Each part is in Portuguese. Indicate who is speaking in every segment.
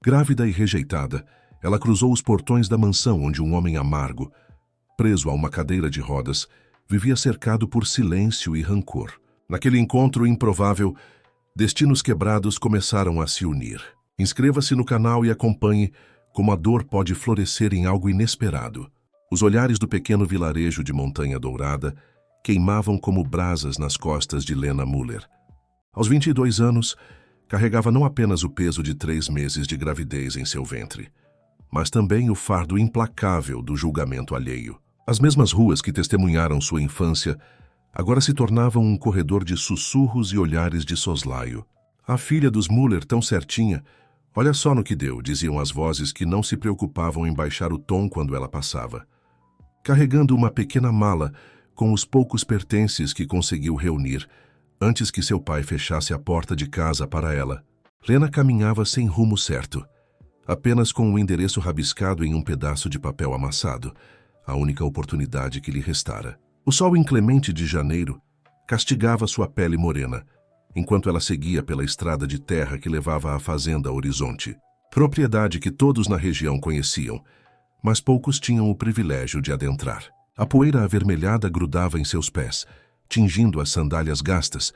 Speaker 1: Grávida e rejeitada, ela cruzou os portões da mansão onde um homem amargo, preso a uma cadeira de rodas, vivia cercado por silêncio e rancor. Naquele encontro improvável, destinos quebrados começaram a se unir. Inscreva-se no canal e acompanhe como a dor pode florescer em algo inesperado. Os olhares do pequeno vilarejo de Montanha Dourada queimavam como brasas nas costas de Lena Muller. Aos 22 anos, carregava não apenas o peso de 3 meses de gravidez em seu ventre, mas também o fardo implacável do julgamento alheio. As mesmas ruas que testemunharam sua infância agora se tornavam um corredor de sussurros e olhares de soslaio. A filha dos Muller, tão certinha, olha só no que deu, diziam as vozes que não se preocupavam em baixar o tom quando ela passava. Carregando uma pequena mala com os poucos pertences que conseguiu reunir antes que seu pai fechasse a porta de casa para ela, Lena caminhava sem rumo certo, apenas com um endereço rabiscado em um pedaço de papel amassado, a única oportunidade que lhe restara. O sol inclemente de janeiro castigava sua pele morena, enquanto ela seguia pela estrada de terra que levava à fazenda Horizonte, propriedade que todos na região conheciam, mas poucos tinham o privilégio de adentrar. A poeira avermelhada grudava em seus pés, tingindo as sandálias gastas,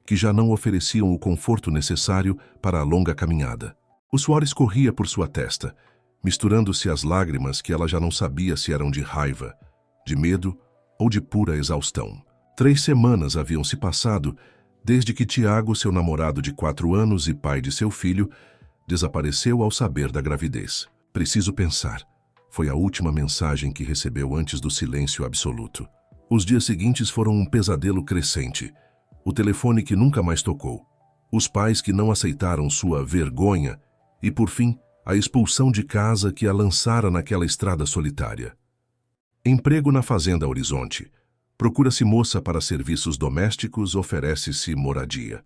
Speaker 1: que já não ofereciam o conforto necessário para a longa caminhada. O suor escorria por sua testa, misturando-se às lágrimas que ela já não sabia se eram de raiva, de medo ou de pura exaustão. 3 semanas haviam se passado desde que Tiago, seu namorado de 4 anos e pai de seu filho, desapareceu ao saber da gravidez. Preciso pensar. Foi a última mensagem que recebeu antes do silêncio absoluto. Os dias seguintes foram um pesadelo crescente. O telefone que nunca mais tocou. Os pais que não aceitaram sua vergonha e, por fim, a expulsão de casa que a lançara naquela estrada solitária. Emprego na Fazenda Horizonte. Procura-se moça para serviços domésticos, oferece-se moradia.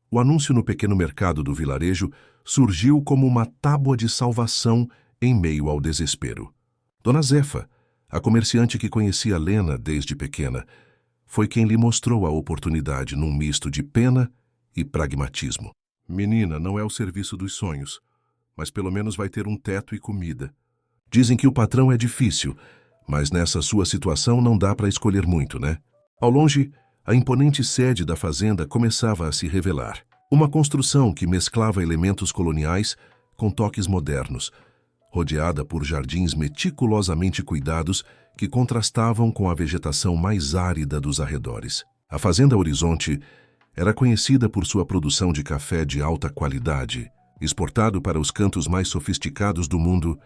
Speaker 1: O anúncio no pequeno mercado do vilarejo surgiu como uma tábua de salvação em meio ao desespero. Dona Zefa, a comerciante que conhecia Lena desde pequena, foi quem lhe mostrou a oportunidade num misto de pena e pragmatismo. Menina, não é o serviço dos sonhos, mas pelo menos vai ter um teto e comida. Dizem que o patrão é difícil, mas nessa sua situação não dá para escolher muito, né? Ao longe, a imponente sede da fazenda começava a se revelar. Uma construção que mesclava elementos coloniais com toques modernos, rodeada por jardins meticulosamente cuidados que contrastavam com a vegetação mais árida dos arredores. A Fazenda Horizonte era conhecida por sua produção de café de alta qualidade, exportado para os cantos mais sofisticados do mundo,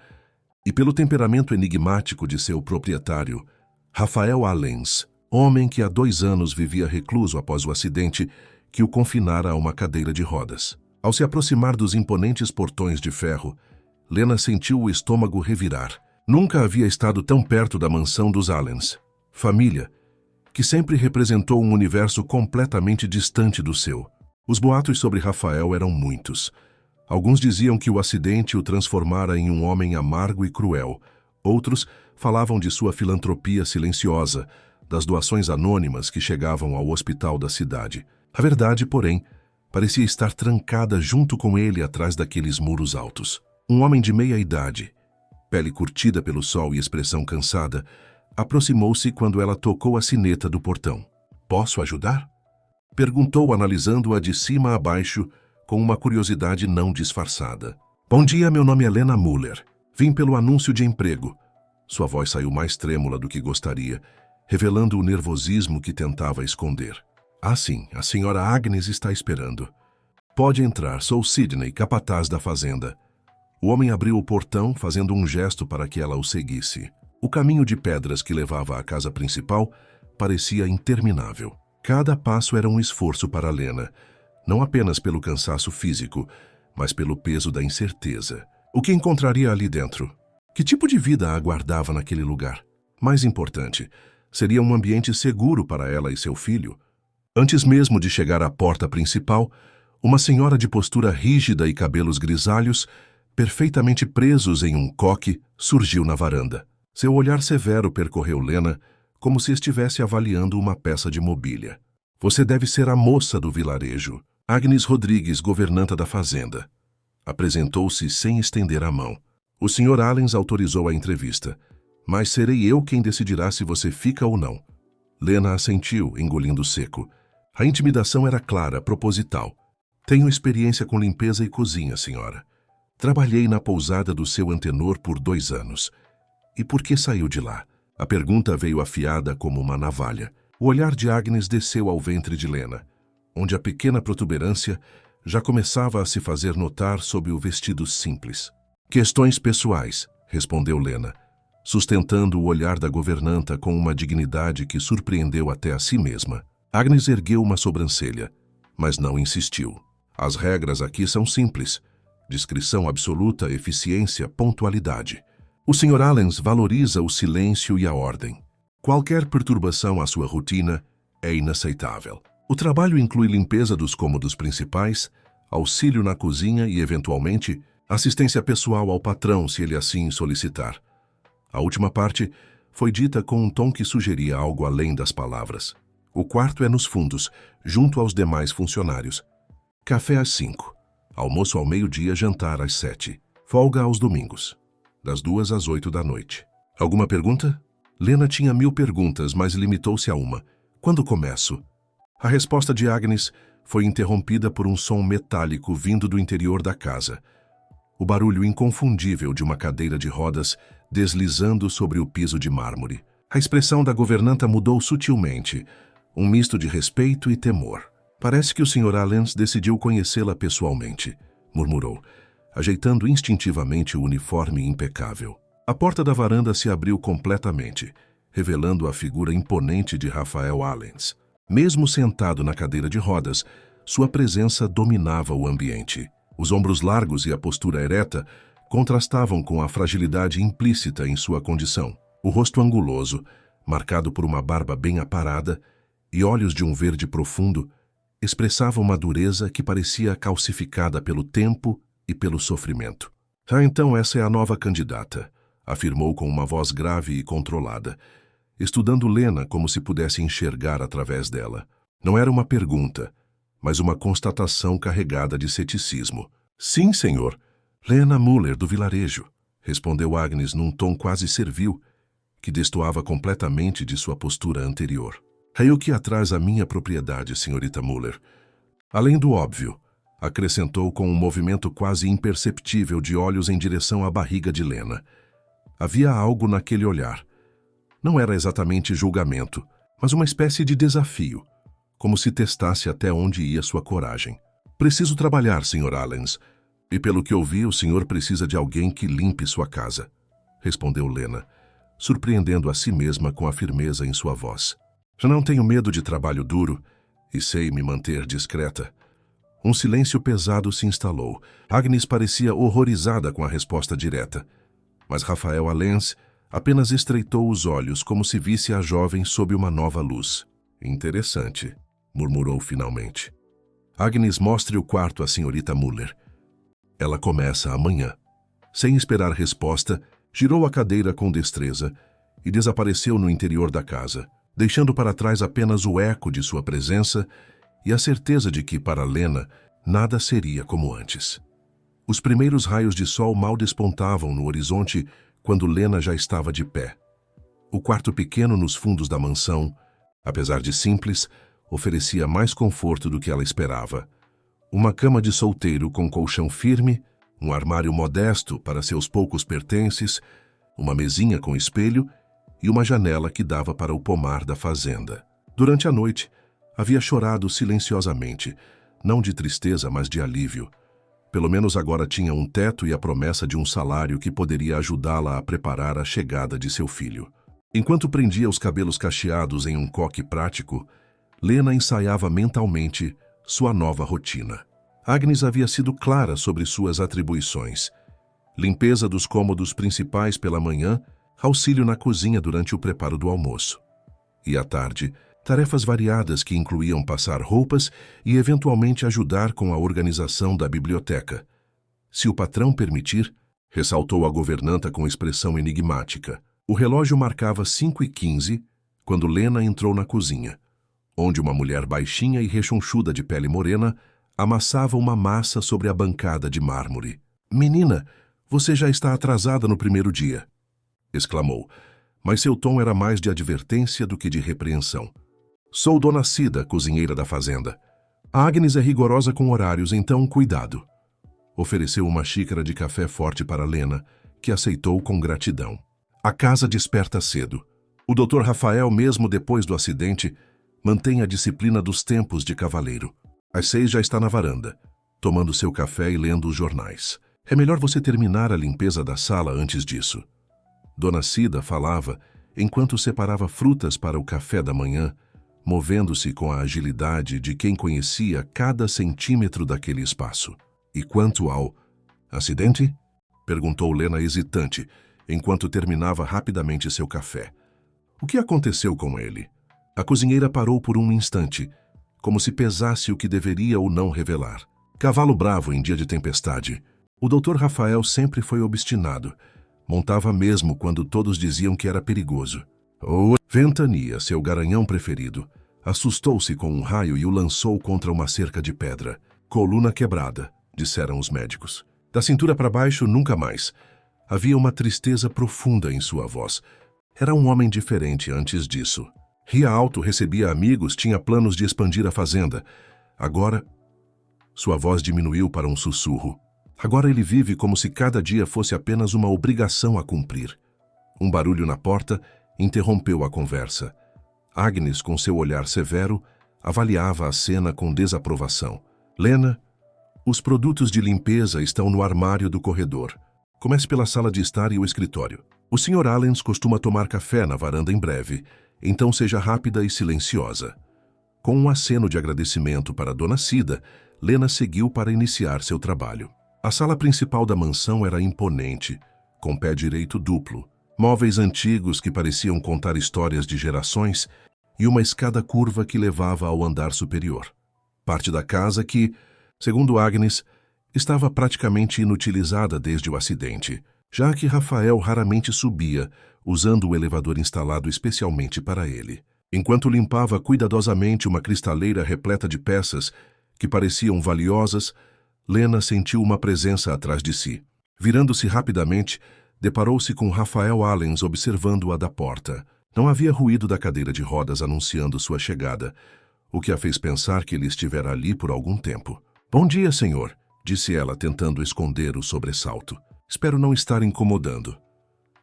Speaker 1: e pelo temperamento enigmático de seu proprietário, Rafael Allens, homem que há 2 anos vivia recluso após o acidente que o confinara a uma cadeira de rodas. Ao se aproximar dos imponentes portões de ferro, Lena sentiu o estômago revirar. Nunca havia estado tão perto da mansão dos Allens, família, que sempre representou um universo completamente distante do seu. Os boatos sobre Rafael eram muitos. Alguns diziam que o acidente o transformara em um homem amargo e cruel. Outros falavam de sua filantropia silenciosa, das doações anônimas que chegavam ao hospital da cidade. A verdade, porém, parecia estar trancada junto com ele atrás daqueles muros altos. Um homem de meia idade, pele curtida pelo sol e expressão cansada, aproximou-se quando ela tocou a sineta do portão. "Posso ajudar?" Perguntou, analisando-a de cima a baixo, com uma curiosidade não disfarçada. "Bom dia, meu nome é Lena Muller. Vim pelo anúncio de emprego." Sua voz saiu mais trêmula do que gostaria, revelando o nervosismo que tentava esconder. "Ah, sim, a senhora Agnes está esperando." "Pode entrar, sou Sidney, capataz da fazenda." O homem abriu o portão, fazendo um gesto para que ela o seguisse. O caminho de pedras que levava à casa principal parecia interminável. Cada passo era um esforço para Lena, não apenas pelo cansaço físico, mas pelo peso da incerteza. O que encontraria ali dentro? Que tipo de vida a aguardava naquele lugar? Mais importante, seria um ambiente seguro para ela e seu filho? Antes mesmo de chegar à porta principal, uma senhora de postura rígida e cabelos grisalhos, perfeitamente presos em um coque, surgiu na varanda. Seu olhar severo percorreu Lena como se estivesse avaliando uma peça de mobília. "Você deve ser a moça do vilarejo, Agnes Rodrigues, governanta da fazenda." Apresentou-se sem estender a mão. O Sr. Allens autorizou a entrevista, mas serei eu quem decidirá se você fica ou não. Lena assentiu, engolindo seco. A intimidação era clara, proposital. Tenho experiência com limpeza e cozinha, senhora. Trabalhei na pousada do seu antenor por 2 anos. E por que saiu de lá? A pergunta veio afiada como uma navalha. O olhar de Agnes desceu ao ventre de Lena, onde a pequena protuberância já começava a se fazer notar sob o vestido simples. Questões pessoais, respondeu Lena, sustentando o olhar da governanta com uma dignidade que surpreendeu até a si mesma. Agnes ergueu uma sobrancelha, mas não insistiu. As regras aqui são simples. Discrição absoluta, eficiência, pontualidade. O Sr. Allens valoriza o silêncio e a ordem. Qualquer perturbação à sua rotina é inaceitável. O trabalho inclui limpeza dos cômodos principais, auxílio na cozinha e, eventualmente, assistência pessoal ao patrão se ele assim solicitar. A última parte foi dita com um tom que sugeria algo além das palavras. O quarto é nos fundos, junto aos demais funcionários. Café às 5, almoço ao meio-dia, jantar às 7, folga aos domingos, das 2 às 8 da noite. Alguma pergunta? Lena tinha 1000 perguntas, mas limitou-se a uma. Quando começo? A resposta de Agnes foi interrompida por um som metálico vindo do interior da casa. O barulho inconfundível de uma cadeira de rodas deslizando sobre o piso de mármore. A expressão da governanta mudou sutilmente, um misto de respeito e temor. Parece que o Sr. Allens decidiu conhecê-la pessoalmente, murmurou, ajeitando instintivamente o uniforme impecável. A porta da varanda se abriu completamente, revelando a figura imponente de Raphael Allens. Mesmo sentado na cadeira de rodas, sua presença dominava o ambiente. Os ombros largos e a postura ereta contrastavam com a fragilidade implícita em sua condição. O rosto anguloso, marcado por uma barba bem aparada e olhos de um verde profundo, expressava uma dureza que parecia calcificada pelo tempo e pelo sofrimento. Ah, então essa é a nova candidata, afirmou com uma voz grave e controlada, estudando Lena como se pudesse enxergar através dela. Não era uma pergunta, mas uma constatação carregada de ceticismo. Sim, senhor. Lena Muller, do vilarejo, respondeu Agnes num tom quase servil, que destoava completamente de sua postura anterior. É o que atrás a minha propriedade, senhorita Muller. Além do óbvio, acrescentou com um movimento quase imperceptível de olhos em direção à barriga de Lena. Havia algo naquele olhar. Não era exatamente julgamento, mas uma espécie de desafio, como se testasse até onde ia sua coragem. Preciso trabalhar, Sr. Allens, e pelo que ouvi, o senhor precisa de alguém que limpe sua casa, respondeu Lena, surpreendendo a si mesma com a firmeza em sua voz. Já não tenho medo de trabalho duro e sei me manter discreta. Um silêncio pesado se instalou. Agnes parecia horrorizada com a resposta direta, mas Raphael Allens apenas estreitou os olhos como se visse a jovem sob uma nova luz. Interessante, murmurou finalmente. Agnes, mostre o quarto à senhorita Muller. Ela começa amanhã. Sem esperar resposta, girou a cadeira com destreza e desapareceu no interior da casa, deixando para trás apenas o eco de sua presença e a certeza de que, para Lena, nada seria como antes. Os primeiros raios de sol mal despontavam no horizonte quando Lena já estava de pé. O quarto pequeno nos fundos da mansão, apesar de simples, oferecia mais conforto do que ela esperava. Uma cama de solteiro com colchão firme, um armário modesto para seus poucos pertences, uma mesinha com espelho e uma janela que dava para o pomar da fazenda. Durante a noite, havia chorado silenciosamente, não de tristeza, mas de alívio. Pelo menos agora tinha um teto e a promessa de um salário que poderia ajudá-la a preparar a chegada de seu filho. Enquanto prendia os cabelos cacheados em um coque prático, Lena ensaiava mentalmente sua nova rotina. Agnes havia sido clara sobre suas atribuições. Limpeza dos cômodos principais pela manhã, auxílio na cozinha durante o preparo do almoço. E à tarde, tarefas variadas que incluíam passar roupas e eventualmente ajudar com a organização da biblioteca. Se o patrão permitir, ressaltou a governanta com expressão enigmática. O relógio marcava 5h15 quando Lena entrou na cozinha, onde uma mulher baixinha e rechonchuda de pele morena amassava uma massa sobre a bancada de mármore. "Menina, você já está atrasada no primeiro dia", exclamou, mas seu tom era mais de advertência do que de repreensão. "Sou Dona Cida, cozinheira da fazenda. A Agnes é rigorosa com horários, então cuidado." Ofereceu uma xícara de café forte para Lena, que aceitou com gratidão. A casa desperta cedo. O Dr. Rafael, mesmo depois do acidente, mantém a disciplina dos tempos de cavaleiro. Às 6 já está na varanda, tomando seu café e lendo os jornais. "É melhor você terminar a limpeza da sala antes disso." Dona Cida falava enquanto separava frutas para o café da manhã, movendo-se com a agilidade de quem conhecia cada centímetro daquele espaço. "E quanto ao acidente?" perguntou Lena hesitante, enquanto terminava rapidamente seu café. "O que aconteceu com ele?" A cozinheira parou por um instante, como se pesasse o que deveria ou não revelar. Cavalo bravo em dia de tempestade. O Dr. Rafael sempre foi obstinado. Montava mesmo quando todos diziam que era perigoso. Ventania, seu garanhão preferido, assustou-se com um raio e o lançou contra uma cerca de pedra. "Coluna quebrada", disseram os médicos. Da cintura para baixo, nunca mais. Havia uma tristeza profunda em sua voz. Era um homem diferente antes disso. Ria alto, recebia amigos, tinha planos de expandir a fazenda. Agora, sua voz diminuiu para um sussurro. Agora ele vive como se cada dia fosse apenas uma obrigação a cumprir. Um barulho na porta interrompeu a conversa. Agnes, com seu olhar severo, avaliava a cena com desaprovação. "Lena, os produtos de limpeza estão no armário do corredor. Comece pela sala de estar e o escritório. O Sr. Allens costuma tomar café na varanda em breve, então seja rápida e silenciosa." Com um aceno de agradecimento para Dona Cida, Lena seguiu para iniciar seu trabalho. A sala principal da mansão era imponente, com pé direito duplo, móveis antigos que pareciam contar histórias de gerações e uma escada curva que levava ao andar superior. Parte da casa que, segundo Agnes, estava praticamente inutilizada desde o acidente, já que Rafael raramente subia, usando o elevador instalado especialmente para ele. Enquanto limpava cuidadosamente uma cristaleira repleta de peças que pareciam valiosas, Lena sentiu uma presença atrás de si. Virando-se rapidamente, deparou-se com Rafael Allens observando-a da porta. Não havia ruído da cadeira de rodas anunciando sua chegada, o que a fez pensar que ele estivera ali por algum tempo. "Bom dia, senhor", disse ela, tentando esconder o sobressalto. "Espero não estar incomodando."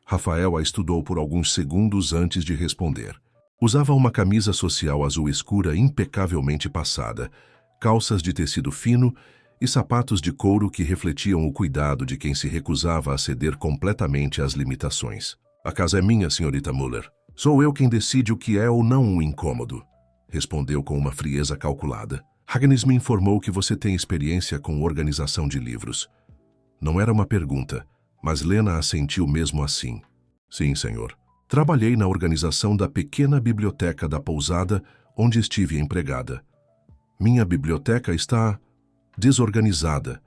Speaker 1: Rafael a estudou por alguns segundos antes de responder. Usava uma camisa social azul escura impecavelmente passada, calças de tecido fino e sapatos de couro que refletiam o cuidado de quem se recusava a ceder completamente às limitações. "A casa é minha, senhorita Muller. Sou eu quem decide o que é ou não um incômodo", respondeu com uma frieza calculada. "Agnes me informou que você tem experiência com organização de livros." Não era uma pergunta, mas Lena assentiu mesmo assim. "Sim, senhor. Trabalhei na organização da pequena biblioteca da pousada onde estive empregada. Minha biblioteca está desorganizada.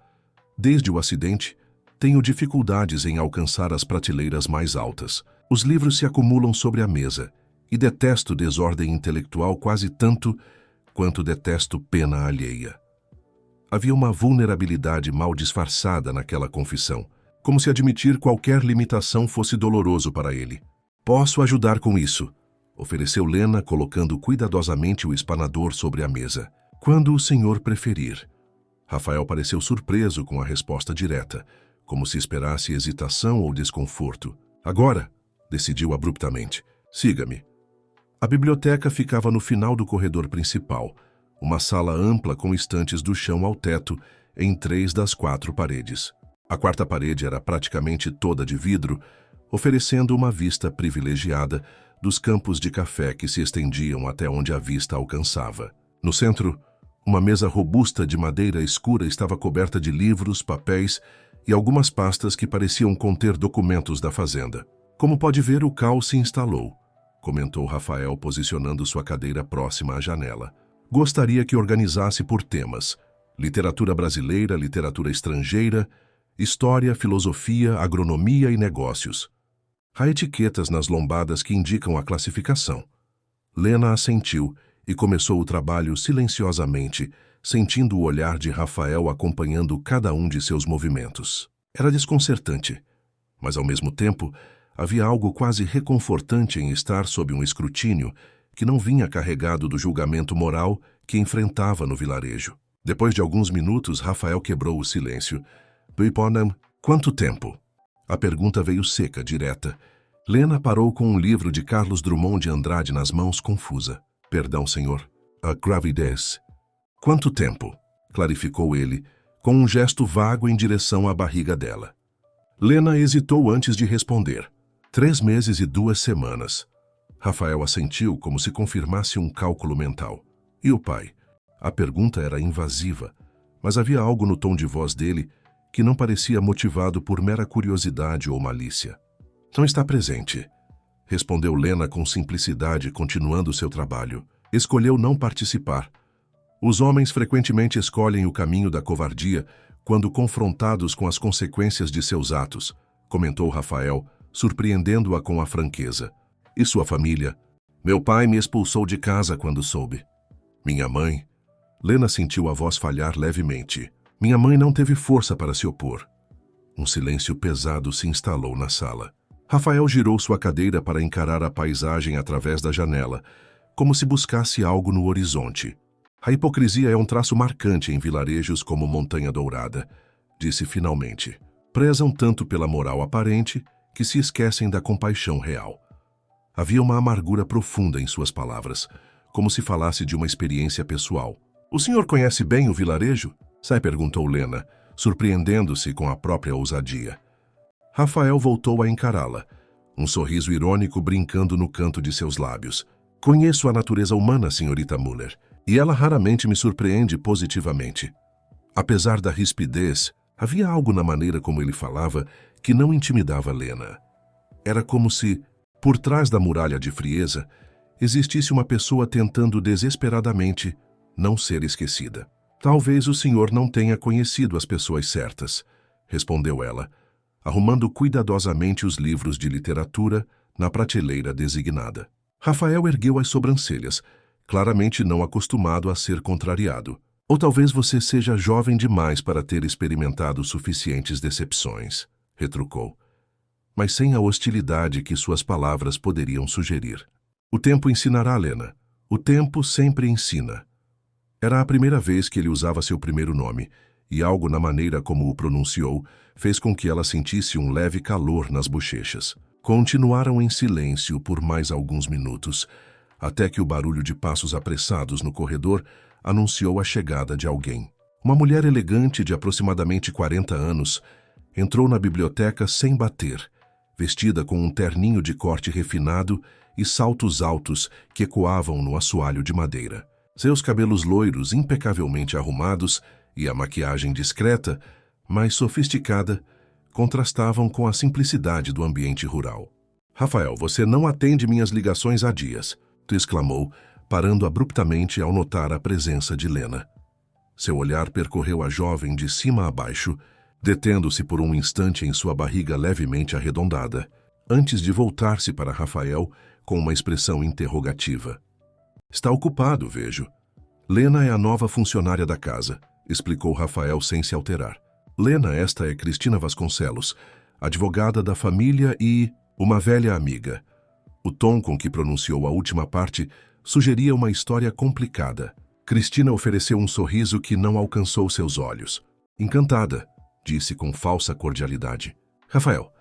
Speaker 1: Desde o acidente, tenho dificuldades em alcançar as prateleiras mais altas. Os livros se acumulam sobre a mesa e detesto desordem intelectual quase tanto quanto detesto pena alheia." Havia uma vulnerabilidade mal disfarçada naquela confissão, como se admitir qualquer limitação fosse doloroso para ele. "Posso ajudar com isso", ofereceu Lena, colocando cuidadosamente o espanador sobre a mesa. "Quando o senhor preferir." Rafael pareceu surpreso com a resposta direta, como se esperasse hesitação ou desconforto. "Agora", decidiu abruptamente. "Siga-me." A biblioteca ficava no final do corredor principal, uma sala ampla com estantes do chão ao teto em 3 das 4 paredes. A quarta parede era praticamente toda de vidro, oferecendo uma vista privilegiada dos campos de café que se estendiam até onde a vista alcançava. No centro, uma mesa robusta de madeira escura estava coberta de livros, papéis e algumas pastas que pareciam conter documentos da fazenda. "Como pode ver, o caos se instalou", comentou Rafael, posicionando sua cadeira próxima à janela. "Gostaria que organizasse por temas: literatura brasileira, literatura estrangeira, história, filosofia, agronomia e negócios. Há etiquetas nas lombadas que indicam a classificação." Lena assentiu e começou o trabalho silenciosamente, sentindo o olhar de Rafael acompanhando cada um de seus movimentos. Era desconcertante, mas ao mesmo tempo havia algo quase reconfortante em estar sob um escrutínio que não vinha carregado do julgamento moral que enfrentava no vilarejo. Depois de alguns minutos, Rafael quebrou o silêncio. Buiponam, quanto tempo? A pergunta veio seca, direta. Lena parou com um livro de Carlos Drummond de Andrade nas mãos, confusa. Perdão, senhor. A gravidez. Quanto tempo? Clarificou ele, com um gesto vago em direção à barriga dela. Lena hesitou antes de responder. 3 meses e 2 semanas. Rafael assentiu como se confirmasse um cálculo mental. E o pai? A pergunta era invasiva, mas havia algo no tom de voz dele que não parecia motivado por mera curiosidade ou malícia. Não está presente, respondeu Lena com simplicidade, continuando seu trabalho. Escolheu não participar. Os homens frequentemente escolhem o caminho da covardia quando confrontados com as consequências de seus atos, comentou Rafael, surpreendendo-a com a franqueza. E sua família? Meu pai me expulsou de casa quando soube. Minha mãe? Lena sentiu a voz falhar levemente. Minha mãe não teve força para se opor. Um silêncio pesado se instalou na sala. Rafael girou sua cadeira para encarar a paisagem através da janela, como se buscasse algo no horizonte. A hipocrisia é um traço marcante em vilarejos como Montanha Dourada, disse finalmente. Prezam tanto pela moral aparente que se esquecem da compaixão real. Havia uma amargura profunda em suas palavras, como se falasse de uma experiência pessoal. O senhor conhece bem o vilarejo? Sai, perguntou Lena, surpreendendo-se com a própria ousadia. Rafael voltou a encará-la, um sorriso irônico brincando no canto de seus lábios. Conheço a natureza humana, senhorita Müller, e ela raramente me surpreende positivamente. Apesar da rispidez, havia algo na maneira como ele falava que não intimidava Lena. Era como se, por trás da muralha de frieza, existisse uma pessoa tentando desesperadamente não ser esquecida. Talvez o senhor não tenha conhecido as pessoas certas, respondeu ela, arrumando cuidadosamente os livros de literatura na prateleira designada. Rafael ergueu as sobrancelhas, claramente não acostumado a ser contrariado. Ou talvez você seja jovem demais para ter experimentado suficientes decepções, retrucou, mas sem a hostilidade que suas palavras poderiam sugerir. O tempo ensinará, Lena. O tempo sempre ensina. Era a primeira vez que ele usava seu primeiro nome, e algo na maneira como o pronunciou fez com que ela sentisse um leve calor nas bochechas. Continuaram em silêncio por mais alguns minutos, até que o barulho de passos apressados no corredor anunciou a chegada de alguém. Uma mulher elegante de aproximadamente 40 anos entrou na biblioteca sem bater, vestida com um terninho de corte refinado e saltos altos que ecoavam no assoalho de madeira. Seus cabelos loiros impecavelmente arrumados e a maquiagem discreta, mas sofisticada, contrastavam com a simplicidade do ambiente rural. Rafael, você não atende minhas ligações há dias, exclamou, parando abruptamente ao notar a presença de Lena. Seu olhar percorreu a jovem de cima a baixo, detendo-se por um instante em sua barriga levemente arredondada, antes de voltar-se para Rafael com uma expressão interrogativa. Está ocupado, vejo. Lena é a nova funcionária da casa, explicou Rafael sem se alterar. Lena, esta é Cristina Vasconcelos, advogada da família e uma velha amiga. O tom com que pronunciou a última parte sugeria uma história complicada. Cristina ofereceu um sorriso que não alcançou seus olhos. Encantada, disse com falsa cordialidade. Rafael,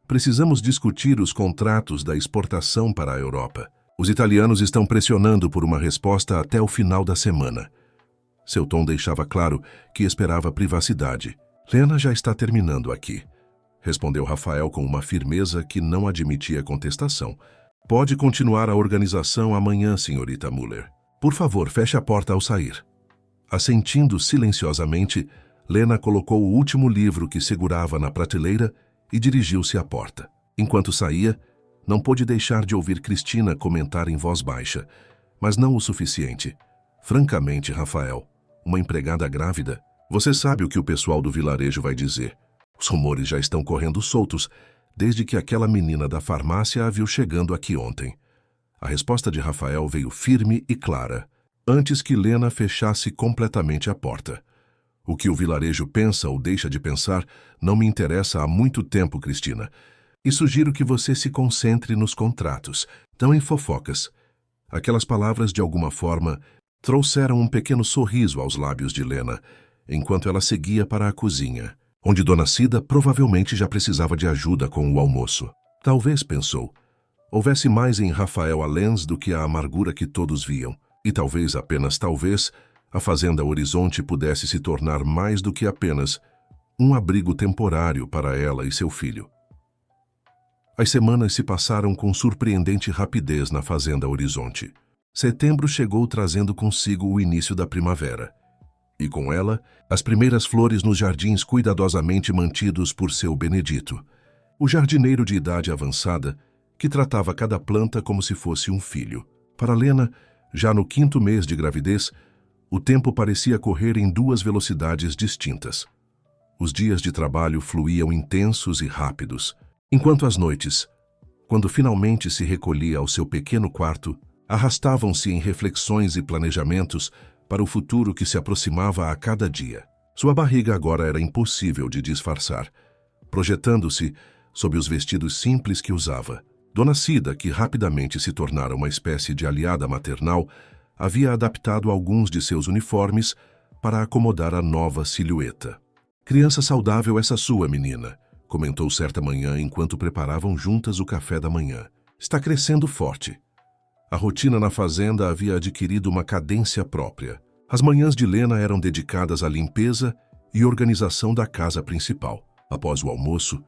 Speaker 1: precisamos discutir os contratos da exportação para a Europa. Os italianos estão pressionando por uma resposta até o final da semana. Seu tom deixava claro que esperava privacidade. Lena já está terminando aqui, respondeu Rafael com uma firmeza que não admitia contestação. Pode continuar a organização amanhã, senhorita Müller. Por favor, feche a porta ao sair. Assentindo silenciosamente, Lena colocou o último livro que segurava na prateleira e dirigiu-se à porta. Enquanto saía, não pôde deixar de ouvir Cristina comentar em voz baixa, mas não o suficiente. Francamente, Rafael, uma empregada grávida, você sabe o que o pessoal do vilarejo vai dizer. Os rumores já estão correndo soltos, desde que aquela menina da farmácia a viu chegando aqui ontem. A resposta de Rafael veio firme e clara. antes que Lena fechasse completamente a porta. O que o vilarejo pensa ou deixa de pensar não me interessa há muito tempo, Cristina. E sugiro que você se concentre nos contratos, não em fofocas. Aquelas palavras, de alguma forma, trouxeram um pequeno sorriso aos lábios de Lena, enquanto ela seguia para a cozinha, onde Dona Cida provavelmente já precisava de ajuda com o almoço. Talvez, pensou, houvesse mais em Rafael Alens do que a amargura que todos viam. E talvez, apenas talvez, a Fazenda Horizonte pudesse se tornar mais do que apenas um abrigo temporário para ela e seu filho. As semanas se passaram com surpreendente rapidez na Fazenda Horizonte. Setembro chegou trazendo consigo o início da primavera. E com ela, as primeiras flores nos jardins cuidadosamente mantidos por seu Benedito, o jardineiro de idade avançada, que tratava cada planta como se fosse um filho. Para Lena, já no 5º mês de gravidez, o tempo parecia correr em 2 velocidades distintas. Os dias de trabalho fluíam intensos e rápidos, enquanto as noites, quando finalmente se recolhia ao seu pequeno quarto, arrastavam-se em reflexões e planejamentos para o futuro que se aproximava a cada dia. Sua barriga agora era impossível de disfarçar, projetando-se sob os vestidos simples que usava. Dona Cida, que rapidamente se tornara uma espécie de aliada maternal, havia adaptado alguns de seus uniformes para acomodar a nova silhueta. "Criança saudável essa sua, menina", comentou certa manhã enquanto preparavam juntas o café da manhã. "Está crescendo forte." A rotina na fazenda havia adquirido uma cadência própria. As manhãs de Lena eram dedicadas à limpeza e organização da casa principal. Após o almoço,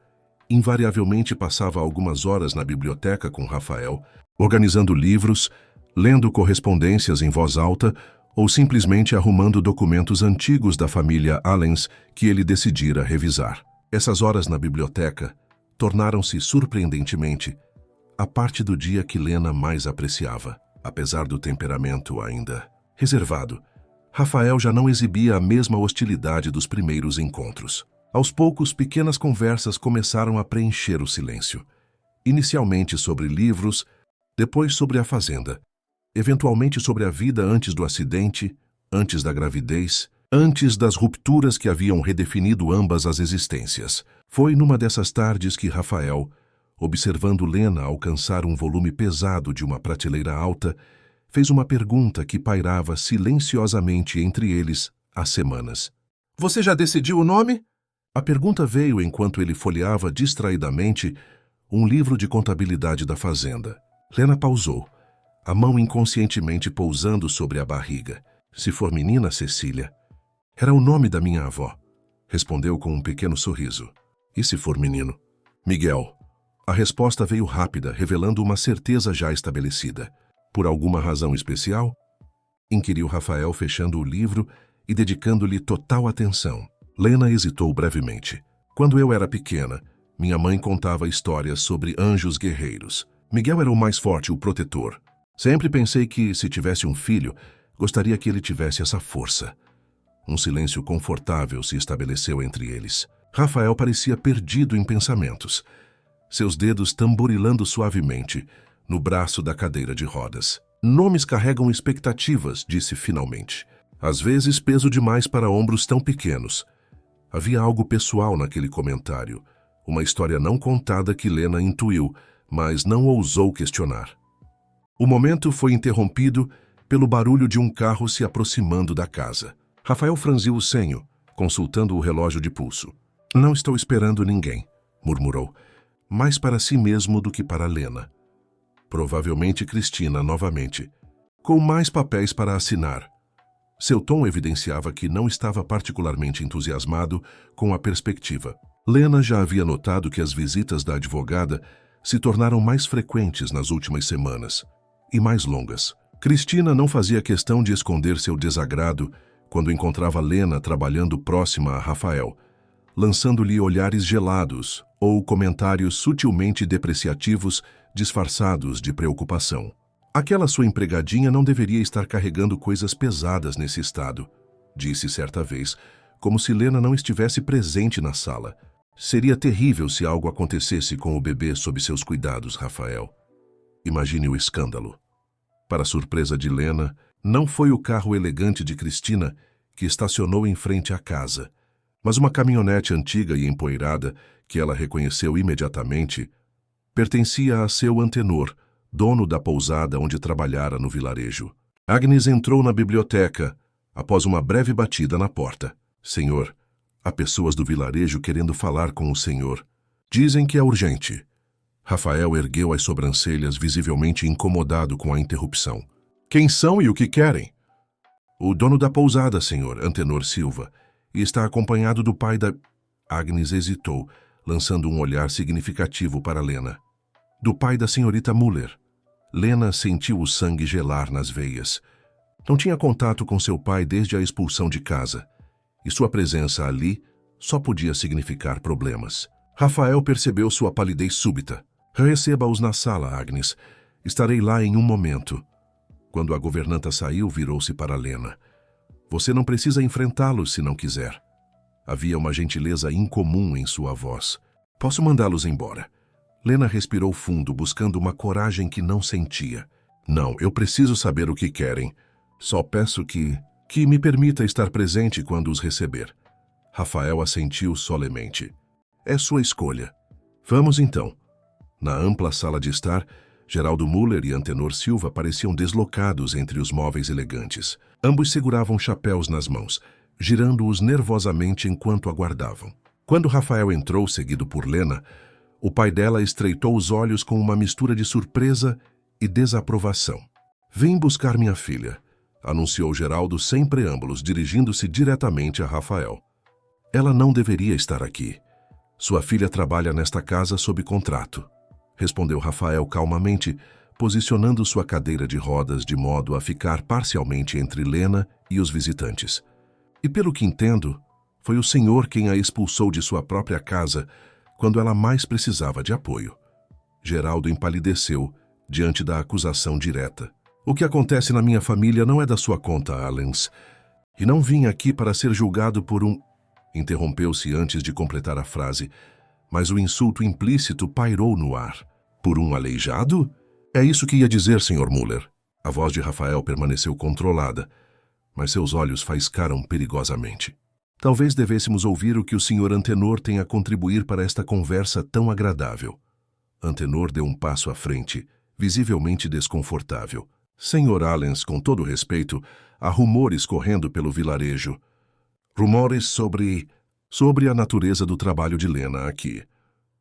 Speaker 1: invariavelmente passava algumas horas na biblioteca com Rafael, organizando livros, lendo correspondências em voz alta ou simplesmente arrumando documentos antigos da família Allens que ele decidira revisar. Essas horas na biblioteca tornaram-se, surpreendentemente, a parte do dia que Lena mais apreciava. Apesar do temperamento ainda reservado, Rafael já não exibia a mesma hostilidade dos primeiros encontros. Aos poucos, pequenas conversas começaram a preencher o silêncio. Inicialmente sobre livros, depois sobre a fazenda, eventualmente sobre a vida antes do acidente, antes da gravidez, antes das rupturas que haviam redefinido ambas as existências. Foi numa dessas tardes que Rafael, observando Lena alcançar um volume pesado de uma prateleira alta, fez uma pergunta que pairava silenciosamente entre eles há semanas. "Você já decidiu o nome?" A pergunta veio enquanto ele folheava distraidamente um livro de contabilidade da fazenda. Lena pausou, a mão inconscientemente pousando sobre a barriga. "Se for menina, Cecília." "Era o nome da minha avó", respondeu com um pequeno sorriso. "E se for menino?" "Miguel." A resposta veio rápida, revelando uma certeza já estabelecida. "Por alguma razão especial?" inquiriu Rafael, fechando o livro e dedicando-lhe total atenção. Lena hesitou brevemente. "Quando eu era pequena, minha mãe contava histórias sobre anjos guerreiros. Miguel era o mais forte, o protetor. Sempre pensei que, se tivesse um filho, gostaria que ele tivesse essa força." Um silêncio confortável se estabeleceu entre eles. Rafael parecia perdido em pensamentos, seus dedos tamborilando suavemente no braço da cadeira de rodas. "Nomes carregam expectativas", disse finalmente. "Às vezes peso demais para ombros tão pequenos." Havia algo pessoal naquele comentário, uma história não contada que Lena intuiu, mas não ousou questionar. O momento foi interrompido pelo barulho de um carro se aproximando da casa. Rafael franziu o senho, consultando o relógio de pulso. "Não estou esperando ninguém", murmurou, mais para si mesmo do que para Lena. Provavelmente Cristina novamente, com mais papéis para assinar. Seu tom evidenciava que não estava particularmente entusiasmado com a perspectiva. Lena já havia notado que as visitas da advogada se tornaram mais frequentes nas últimas semanas e mais longas. Cristina não fazia questão de esconder seu desagrado quando encontrava Lena trabalhando próxima a Rafael, lançando-lhe olhares gelados ou comentários sutilmente depreciativos disfarçados de preocupação. "Aquela sua empregadinha não deveria estar carregando coisas pesadas nesse estado", disse certa vez, como se Lena não estivesse presente na sala. "Seria terrível se algo acontecesse com o bebê sob seus cuidados, Rafael. Imagine o escândalo." Para surpresa de Lena, Não foi o carro elegante de Cristina que estacionou em frente à casa, mas uma caminhonete antiga e empoeirada, que ela reconheceu imediatamente, pertencia a seu antenor, dono da pousada onde trabalhara no vilarejo. Agnes entrou na biblioteca, após uma breve batida na porta. Senhor, há pessoas do vilarejo querendo falar com o senhor. Dizem que é urgente. Rafael ergueu as sobrancelhas, visivelmente incomodado com a interrupção. Quem são e o que querem? O dono da pousada, senhor, Antenor Silva, e está acompanhado do pai da... Agnes hesitou, lançando um olhar significativo para Lena. Do pai da senhorita Müller. Lena sentiu o sangue gelar nas veias. Não tinha contato com seu pai desde a expulsão de casa, e sua presença ali só podia significar problemas. Rafael percebeu sua palidez súbita. Receba-os na sala, Agnes. Estarei lá em um momento. Quando a governanta saiu, virou-se para Lena. Você não precisa enfrentá-los se não quiser. Havia uma gentileza incomum em sua voz. Posso mandá-los embora. Lena respirou fundo, buscando uma coragem que não sentia. Não, eu preciso saber o que querem. Só peço que me permita estar presente quando os receber. Rafael assentiu solenemente. É sua escolha. Vamos então. Na ampla sala de estar, Geraldo Müller e Antenor Silva pareciam deslocados entre os móveis elegantes. Ambos seguravam chapéus nas mãos, girando-os nervosamente enquanto aguardavam. Quando Rafael entrou, seguido por Lena, o pai dela estreitou os olhos com uma mistura de surpresa e desaprovação. Vem buscar minha filha, anunciou Geraldo sem preâmbulos, dirigindo-se diretamente a Rafael. Ela não deveria estar aqui. Sua filha trabalha nesta casa sob contrato, respondeu Rafael calmamente, posicionando sua cadeira de rodas de modo a ficar parcialmente entre Lena e os visitantes. E pelo que entendo, foi o senhor quem a expulsou de sua própria casa quando ela mais precisava de apoio. Geraldo empalideceu diante da acusação direta. O que acontece na minha família não é da sua conta, Allens. E não vim aqui para ser julgado por um... Interrompeu-se antes de completar a frase, mas o insulto implícito pairou no ar. Por um aleijado? É isso que ia dizer, Sr. Müller. A voz de Rafael permaneceu controlada, mas seus olhos faiscaram perigosamente. Talvez devêssemos ouvir o que o Sr. Antenor tem a contribuir para esta conversa tão agradável. Antenor deu um passo à frente, visivelmente desconfortável. Sr. Allens, com todo respeito, há rumores correndo pelo vilarejo. Rumores sobre a natureza do trabalho de Lena aqui.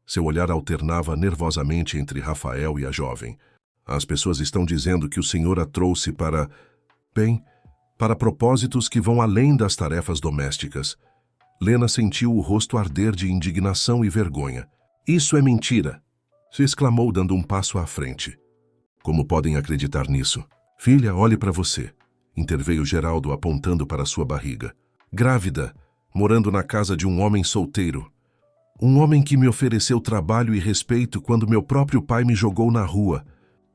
Speaker 1: Seu olhar alternava nervosamente entre Rafael e a jovem. As pessoas estão dizendo que o senhor a trouxe para... Bem, para propósitos que vão além das tarefas domésticas. Lena sentiu o rosto arder de indignação e vergonha. Isso é mentira! Se exclamou dando um passo à frente. Como podem acreditar nisso? Filha, olhe para você. Interveio Geraldo apontando para sua barriga. Grávida, morando na casa de um homem solteiro. Um homem que me ofereceu trabalho e respeito quando meu próprio pai me jogou na rua,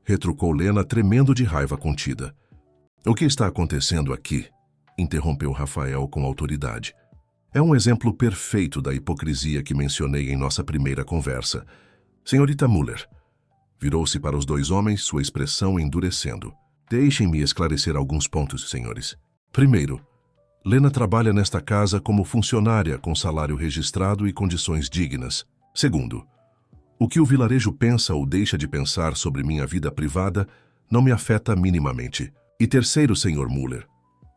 Speaker 1: retrucou Lena, tremendo de raiva contida. O que está acontecendo aqui? Interrompeu Rafael com autoridade. É um exemplo perfeito da hipocrisia que mencionei em nossa primeira conversa. Senhorita Müller. Virou-se para os dois homens, sua expressão endurecendo. Deixem-me esclarecer alguns pontos, senhores. Primeiro, Lena trabalha nesta casa como funcionária com salário registrado e condições dignas. Segundo, o que o vilarejo pensa ou deixa de pensar sobre minha vida privada não me afeta minimamente. E terceiro, Sr. Müller,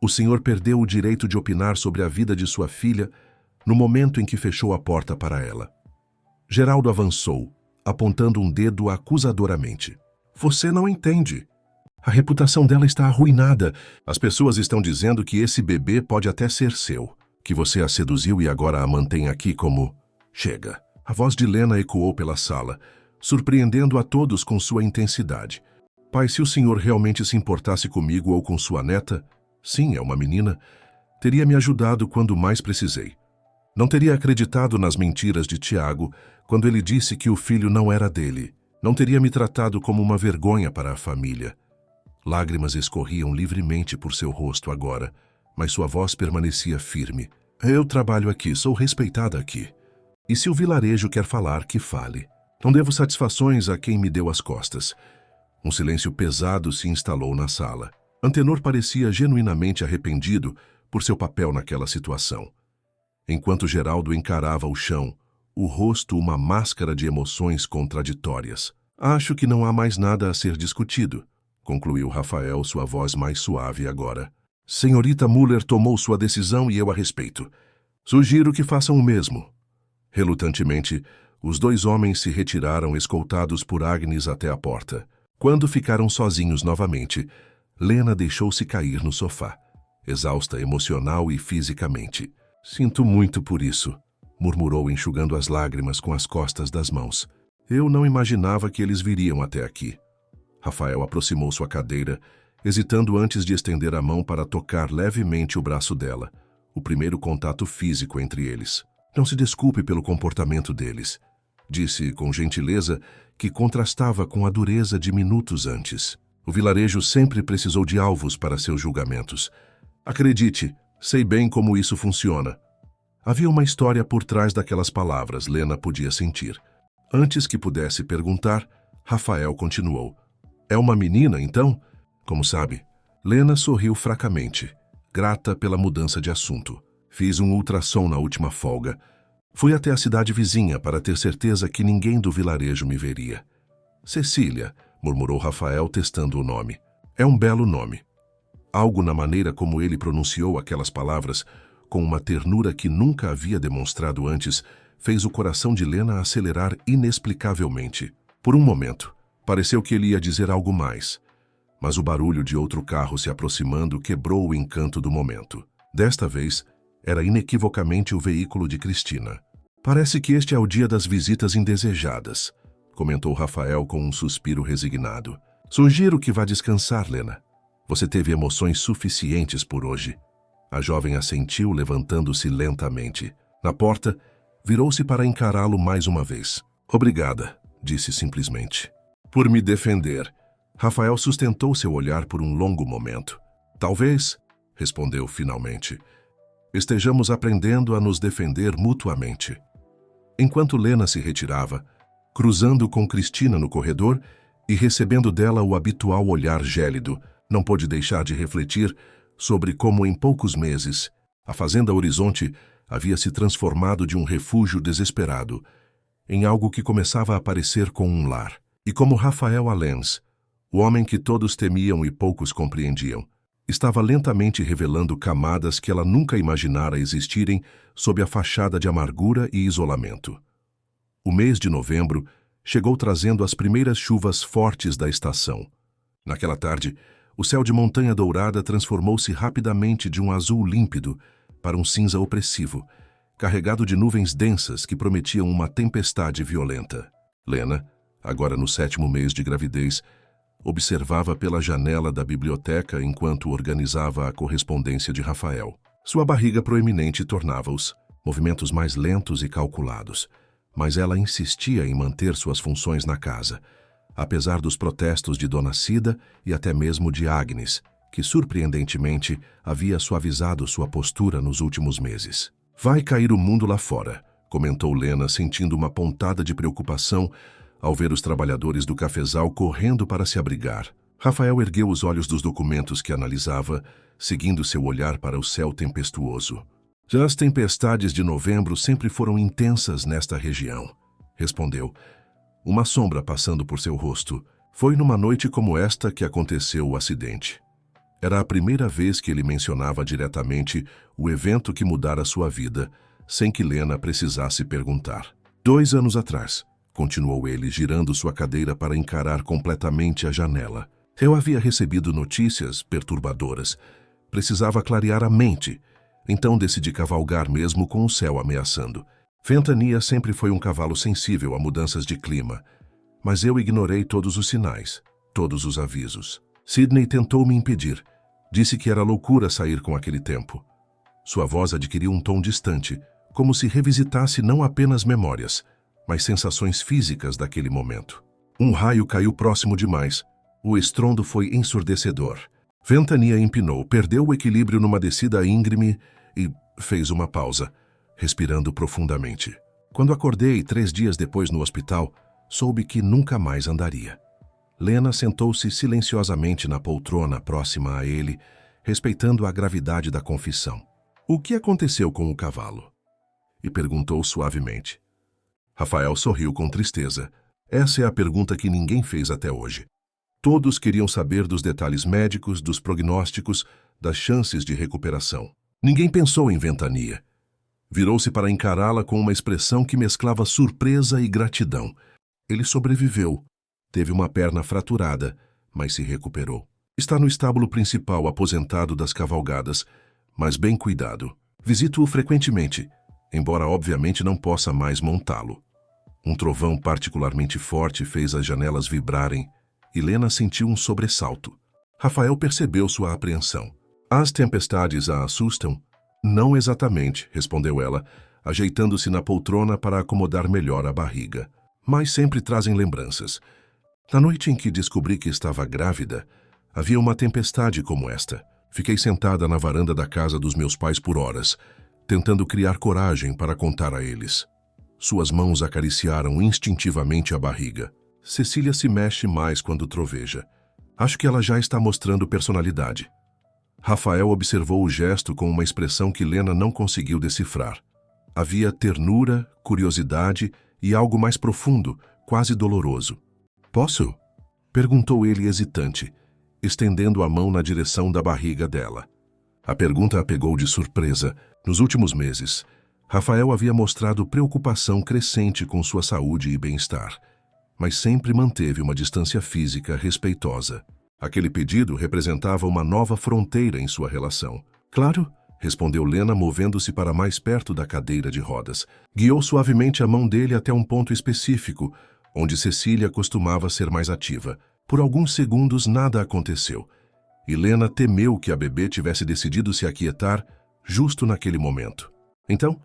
Speaker 1: o senhor perdeu o direito de opinar sobre a vida de sua filha no momento em que fechou a porta para ela. Geraldo avançou, apontando um dedo acusadoramente. Você não entende. A reputação dela está arruinada. As pessoas estão dizendo que esse bebê pode até ser seu, que você a seduziu e agora a mantém aqui como... Chega. A voz de Lena ecoou pela sala, surpreendendo a todos com sua intensidade. Pai, se o senhor realmente se importasse comigo ou com sua neta, sim, é uma menina, teria me ajudado quando mais precisei. Não teria acreditado nas mentiras de Tiago quando ele disse que o filho não era dele. Não teria me tratado como uma vergonha para a família. Lágrimas escorriam livremente por seu rosto agora, mas sua voz permanecia firme. Eu trabalho aqui, sou respeitada aqui. E se o vilarejo quer falar, que fale. Não devo satisfações a quem me deu as costas. Um silêncio pesado se instalou na sala. Antenor parecia genuinamente arrependido por seu papel naquela situação. Enquanto Geraldo encarava o chão, o rosto uma máscara de emoções contraditórias. Acho que não há mais nada a ser discutido, concluiu Rafael, sua voz mais suave agora. Senhorita Müller tomou sua decisão e eu a respeito. Sugiro que façam o mesmo. Relutantemente, os dois homens se retiraram escoltados por Agnes até a porta. Quando ficaram sozinhos novamente, Lena deixou-se cair no sofá, exausta emocional e fisicamente. Sinto muito por isso, murmurou enxugando as lágrimas com as costas das mãos. Eu não imaginava que eles viriam até aqui. Rafael aproximou sua cadeira, hesitando antes de estender a mão para tocar levemente o braço dela, o primeiro contato físico entre eles. Não se desculpe pelo comportamento deles, disse com gentileza que contrastava com a dureza de minutos antes. O vilarejo sempre precisou de alvos para seus julgamentos. Acredite, sei bem como isso funciona. Havia uma história por trás daquelas palavras, Lena podia sentir. Antes que pudesse perguntar, Rafael continuou. É uma menina, então? Como sabe? Lena sorriu fracamente, grata pela mudança de assunto. Fiz um ultrassom na última folga. Fui até a cidade vizinha para ter certeza que ninguém do vilarejo me veria. Cecília, murmurou Rafael testando o nome. É um belo nome. Algo na maneira como ele pronunciou aquelas palavras, com uma ternura que nunca havia demonstrado antes, fez o coração de Lena acelerar inexplicavelmente. Por um momento, pareceu que ele ia dizer algo mais, mas o barulho de outro carro se aproximando quebrou o encanto do momento. Desta vez, era inequivocamente o veículo de Cristina. Parece que este é o dia das visitas indesejadas, comentou Rafael com um suspiro resignado. Sugiro que vá descansar, Lena. Você teve emoções suficientes por hoje. A jovem assentiu, levantando-se lentamente. Na porta, virou-se para encará-lo mais uma vez. Obrigada, disse simplesmente. Por me defender. Rafael sustentou seu olhar por um longo momento. Talvez, respondeu finalmente, estejamos aprendendo a nos defender mutuamente. Enquanto Lena se retirava, cruzando com Cristina no corredor e recebendo dela o habitual olhar gélido, não pôde deixar de refletir sobre como em poucos meses a Fazenda Horizonte havia se transformado de um refúgio desesperado em algo que começava a parecer com um lar. E como Rafael Allens, o homem que todos temiam e poucos compreendiam, estava lentamente revelando camadas que ela nunca imaginara existirem sob a fachada de amargura e isolamento. O mês de novembro chegou trazendo as primeiras chuvas fortes da estação. Naquela tarde, o céu de Montanha Dourada transformou-se rapidamente de um azul límpido para um cinza opressivo, carregado de nuvens densas que prometiam uma tempestade violenta. Lena, agora no 7º mês de gravidez, observava pela janela da biblioteca enquanto organizava a correspondência de Rafael. Sua barriga proeminente tornava-os movimentos mais lentos e calculados, mas ela insistia em manter suas funções na casa, apesar dos protestos de Dona Cida e até mesmo de Agnes, que surpreendentemente havia suavizado sua postura nos últimos meses. Vai cair o mundo lá fora, comentou Lena, sentindo uma pontada de preocupação ao ver os trabalhadores do cafezal correndo para se abrigar. Rafael ergueu os olhos dos documentos que analisava, seguindo seu olhar para o céu tempestuoso. Já as tempestades de novembro sempre foram intensas nesta região, respondeu, uma sombra passando por seu rosto. Foi numa noite como esta que aconteceu o acidente. Era a primeira vez que ele mencionava diretamente o evento que mudara sua vida, sem que Lena precisasse perguntar. 2 anos atrás, continuou ele, girando sua cadeira para encarar completamente a janela. Eu havia recebido notícias perturbadoras. Precisava clarear a mente. Então decidi cavalgar mesmo com o céu ameaçando. Ventania sempre foi um cavalo sensível a mudanças de clima, mas eu ignorei todos os sinais, todos os avisos. Sidney tentou me impedir. Disse que era loucura sair com aquele tempo. Sua voz adquiriu um tom distante, como se revisitasse não apenas memórias, mas sensações físicas daquele momento. Um raio caiu próximo demais. O estrondo foi ensurdecedor. Ventania empinou, perdeu o equilíbrio numa descida íngreme e fez uma pausa, respirando profundamente. Quando acordei 3 dias depois no hospital, soube que nunca mais andaria. Lena sentou-se silenciosamente na poltrona próxima a ele, respeitando a gravidade da confissão. O que aconteceu com o cavalo? E perguntou suavemente. Rafael sorriu com tristeza. Essa é a pergunta que ninguém fez até hoje. Todos queriam saber dos detalhes médicos, dos prognósticos, das chances de recuperação. Ninguém pensou em ventania. Virou-se para encará-la com uma expressão que mesclava surpresa e gratidão. Ele sobreviveu. Teve uma perna fraturada, mas se recuperou. Está no estábulo principal, aposentado das cavalgadas, mas bem cuidado. Visito-o frequentemente, embora obviamente não possa mais montá-lo. Um trovão particularmente forte fez as janelas vibrarem e Lena sentiu um sobressalto. Rafael percebeu sua apreensão. As tempestades a assustam? Não exatamente, respondeu ela, ajeitando-se na poltrona para acomodar melhor a barriga. Mas sempre trazem lembranças. Na noite em que descobri que estava grávida, havia uma tempestade como esta. Fiquei sentada na varanda da casa dos meus pais por horas, tentando criar coragem para contar a eles. Suas mãos acariciaram instintivamente a barriga. Cecília se mexe mais quando troveja. Acho que ela já está mostrando personalidade. Rafael observou o gesto com uma expressão que Lena não conseguiu decifrar. Havia ternura, curiosidade e algo mais profundo, quase doloroso. Posso? Perguntou ele hesitante, estendendo a mão na direção da barriga dela. A pergunta a pegou de surpresa. Nos últimos meses, Rafael havia mostrado preocupação crescente com sua saúde e bem-estar, mas sempre manteve uma distância física respeitosa. Aquele pedido representava uma nova fronteira em sua relação. Claro, respondeu Lena, movendo-se para mais perto da cadeira de rodas. Guiou suavemente a mão dele até um ponto específico, onde Cecília costumava ser mais ativa. Por alguns segundos nada aconteceu, e Lena temeu que a bebê tivesse decidido se aquietar justo naquele momento. Então,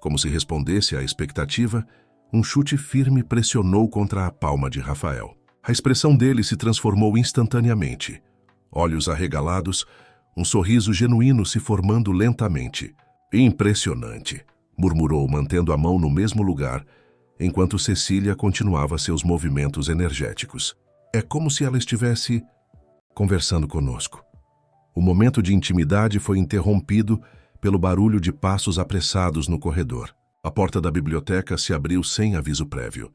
Speaker 1: como se respondesse à expectativa, um chute firme pressionou contra a palma de Rafael. A expressão dele se transformou instantaneamente. Olhos arregalados, um sorriso genuíno se formando lentamente. Impressionante, murmurou, mantendo a mão no mesmo lugar, enquanto Cecília continuava seus movimentos energéticos. É como se ela estivesse conversando conosco. O momento de intimidade foi interrompido pelo barulho de passos apressados no corredor. A porta da biblioteca se abriu sem aviso prévio,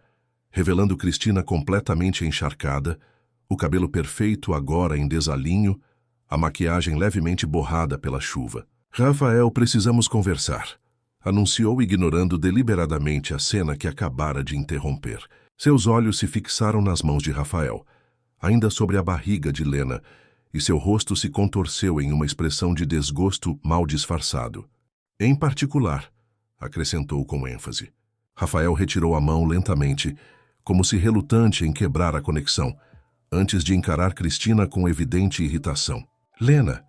Speaker 1: revelando Cristina completamente encharcada, o cabelo perfeito agora em desalinho, a maquiagem levemente borrada pela chuva. Rafael, precisamos conversar, anunciou, ignorando deliberadamente a cena que acabara de interromper. Seus olhos se fixaram nas mãos de Rafael, ainda sobre a barriga de Lena, e seu rosto se contorceu em uma expressão de desgosto mal disfarçado. Em particular, acrescentou com ênfase. Rafael retirou a mão lentamente, como se relutante em quebrar a conexão, antes de encarar Cristina com evidente irritação. Lena,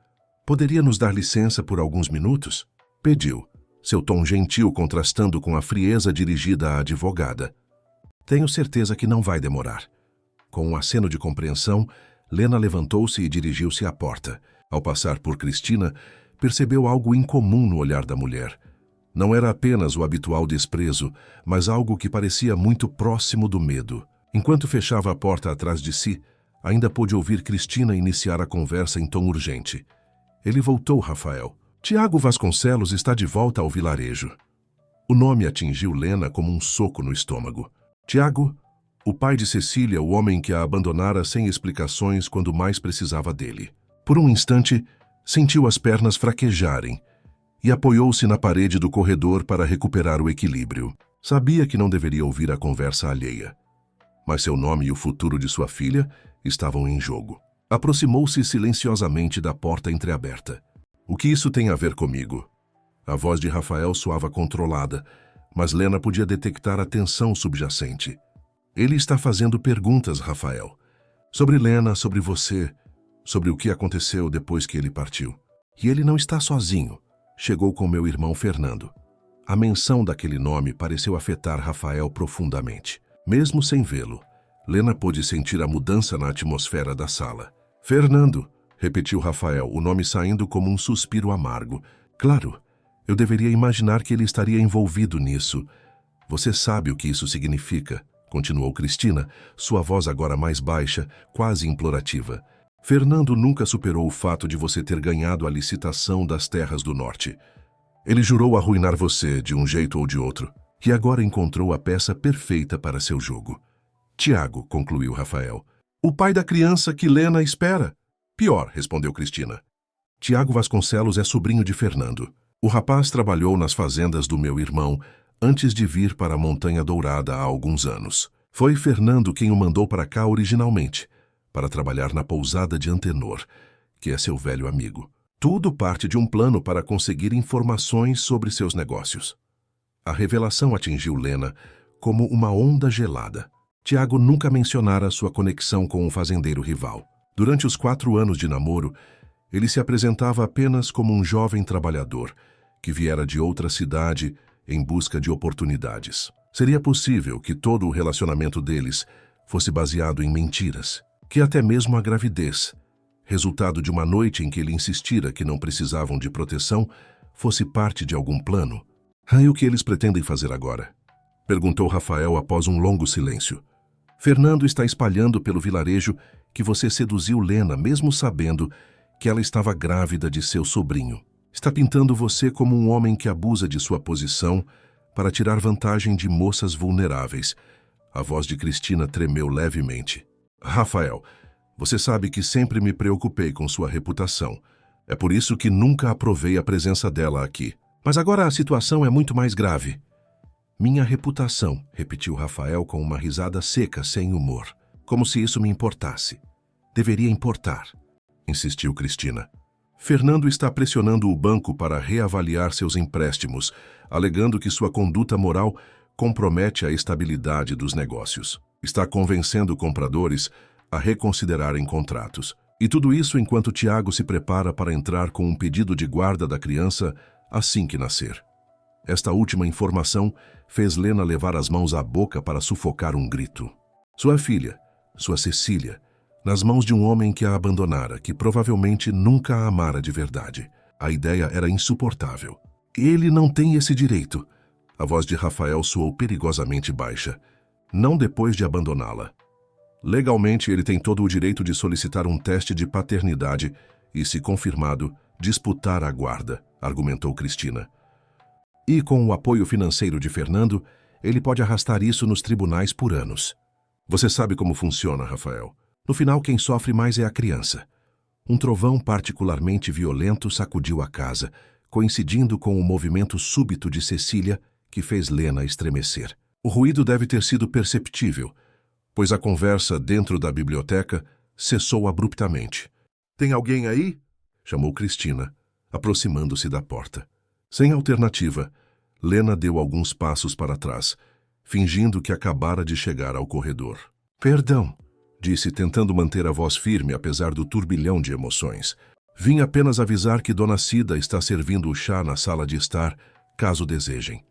Speaker 1: poderia nos dar licença por alguns minutos? Pediu, seu tom gentil contrastando com a frieza dirigida à advogada. Tenho certeza que não vai demorar. Com um aceno de compreensão, Lena levantou-se e dirigiu-se à porta. Ao passar por Cristina, percebeu algo incomum no olhar da mulher. Não era apenas o habitual desprezo, mas algo que parecia muito próximo do medo. Enquanto fechava a porta atrás de si, ainda pôde ouvir Cristina iniciar a conversa em tom urgente. Ele voltou, Rafael. Tiago Vasconcelos está de volta ao vilarejo. O nome atingiu Lena como um soco no estômago. Tiago, o pai de Cecília, o homem que a abandonara sem explicações quando mais precisava dele. Por um instante, sentiu as pernas fraquejarem e apoiou-se na parede do corredor para recuperar o equilíbrio. Sabia que não deveria ouvir a conversa alheia, mas seu nome e o futuro de sua filha estavam em jogo. Aproximou-se silenciosamente da porta entreaberta. O que isso tem a ver comigo? A voz de Rafael soava controlada, mas Lena podia detectar a tensão subjacente. Ele está fazendo perguntas, Rafael. Sobre Lena, sobre você, sobre o que aconteceu depois que ele partiu. E ele não está sozinho. Chegou com meu irmão Fernando. A menção daquele nome pareceu afetar Rafael profundamente. Mesmo sem vê-lo, Lena pôde sentir a mudança na atmosfera da sala. Fernando, repetiu Rafael, o nome saindo como um suspiro amargo. Claro, eu deveria imaginar que ele estaria envolvido nisso. Você sabe o que isso significa. continuou Cristina, sua voz agora mais baixa, quase implorativa. Fernando nunca superou o fato de você ter ganhado a licitação das terras do norte. Ele jurou arruinar você de um jeito ou de outro, e agora encontrou a peça perfeita para seu jogo. Tiago, concluiu Rafael. O pai da criança que Lena espera. Pior, respondeu Cristina. Tiago Vasconcelos é sobrinho de Fernando. O rapaz trabalhou nas fazendas do meu irmão antes de vir para a Montanha Dourada há alguns anos. Foi Fernando quem o mandou para cá originalmente, para trabalhar na pousada de Antenor, que é seu velho amigo. Tudo parte de um plano para conseguir informações sobre seus negócios. A revelação atingiu Lena como uma onda gelada. Tiago nunca mencionara sua conexão com um fazendeiro rival. Durante os 4 anos de namoro, ele se apresentava apenas como um jovem trabalhador que viera de outra cidade em busca de oportunidades. Seria possível que todo o relacionamento deles fosse baseado em mentiras, que até mesmo a gravidez, resultado de uma noite em que ele insistira que não precisavam de proteção, fosse parte de algum plano. E o que eles pretendem fazer agora? Perguntou Rafael após um longo silêncio. Fernando está espalhando pelo vilarejo que você seduziu Lena, mesmo sabendo que ela estava grávida de seu sobrinho. Está pintando você como um homem que abusa de sua posição para tirar vantagem de moças vulneráveis. A voz de Cristina tremeu levemente. Rafael, você sabe que sempre me preocupei com sua reputação. É por isso que nunca aprovei a presença dela aqui. Mas agora a situação é muito mais grave. Minha reputação, repetiu Rafael com uma risada seca, sem humor. Como se isso me importasse. Deveria importar, insistiu Cristina. Fernando está pressionando o banco para reavaliar seus empréstimos, alegando que sua conduta moral compromete a estabilidade dos negócios. Está convencendo compradores a reconsiderarem contratos. E tudo isso enquanto Tiago se prepara para entrar com um pedido de guarda da criança assim que nascer. Esta última informação fez Lena levar as mãos à boca para sufocar um grito. Sua filha, sua Cecília, nas mãos de um homem que a abandonara, que provavelmente nunca a amara de verdade. A ideia era insuportável. Ele não tem esse direito. A voz de Rafael soou perigosamente baixa. Não depois de abandoná-la. Legalmente, ele tem todo o direito de solicitar um teste de paternidade e, se confirmado, disputar a guarda, argumentou Cristina. E com o apoio financeiro de Fernando, ele pode arrastar isso nos tribunais por anos. Você sabe como funciona, Rafael. No final, quem sofre mais é a criança. Um trovão particularmente violento sacudiu a casa, coincidindo com o movimento súbito de Cecília, que fez Lena estremecer. O ruído deve ter sido perceptível, pois a conversa dentro da biblioteca cessou abruptamente. Tem alguém aí? Chamou Cristina, aproximando-se da porta. Sem alternativa, Lena deu alguns passos para trás, fingindo que acabara de chegar ao corredor. Perdão, disse tentando manter a voz firme apesar do turbilhão de emoções. Vim apenas avisar que Dona Cida está servindo o chá na sala de estar, caso desejem.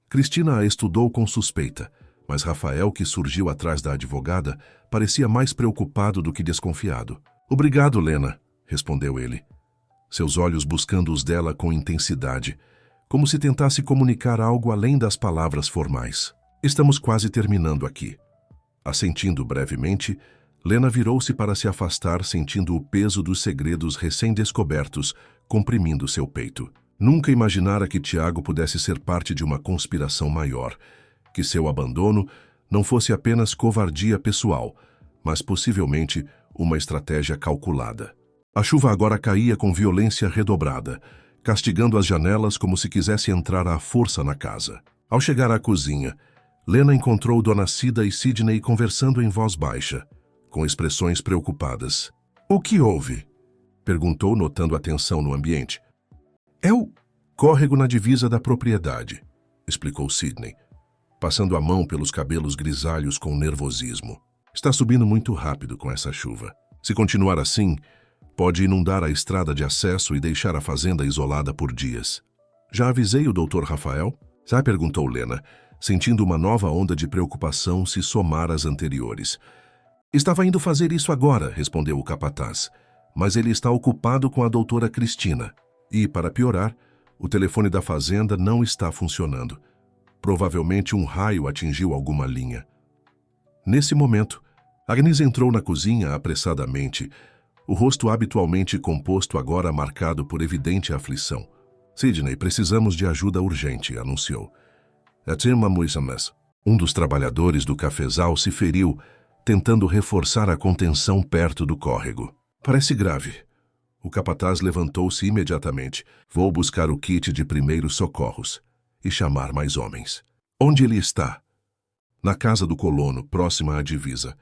Speaker 1: Cristina a estudou com suspeita, mas Rafael, que surgiu atrás da advogada, parecia mais preocupado do que desconfiado. Obrigado, Lena, respondeu ele, seus olhos buscando os dela com intensidade, como se tentasse comunicar algo além das palavras formais. Estamos quase terminando aqui. Assentindo brevemente, Lena virou-se para se afastar, sentindo o peso dos segredos recém-descobertos comprimindo seu peito. Nunca imaginara que Tiago pudesse ser parte de uma conspiração maior, que seu abandono não fosse apenas covardia pessoal, mas possivelmente uma estratégia calculada. A chuva agora caía com violência redobrada, castigando as janelas como se quisesse entrar à força na casa. Ao chegar à cozinha, Lena encontrou Dona Cida e Sidney conversando em voz baixa, com expressões preocupadas. O que houve? Perguntou, notando a tensão no ambiente. É o córrego na divisa da propriedade, explicou Sidney, passando a mão pelos cabelos grisalhos com nervosismo. Está subindo muito rápido com essa chuva. Se continuar assim, pode inundar a estrada de acesso e deixar a fazenda isolada por dias. Já avisei o Dr. Rafael? Já perguntou Lena, sentindo uma nova onda de preocupação se somar às anteriores. Estava indo fazer isso agora, respondeu o capataz, mas ele está ocupado com a doutora Cristina. E, para piorar, o telefone da fazenda não está funcionando. Provavelmente um raio atingiu alguma linha. Nesse momento, Agnes entrou na cozinha apressadamente, o rosto habitualmente composto agora marcado por evidente aflição. Sidney, precisamos de ajuda urgente, anunciou. Um dos trabalhadores do cafezal se feriu, tentando reforçar a contenção perto do córrego. Parece grave. O capataz levantou-se imediatamente. Vou buscar o kit de primeiros socorros e chamar mais homens. Onde ele está? Na casa do colono, próxima à divisa.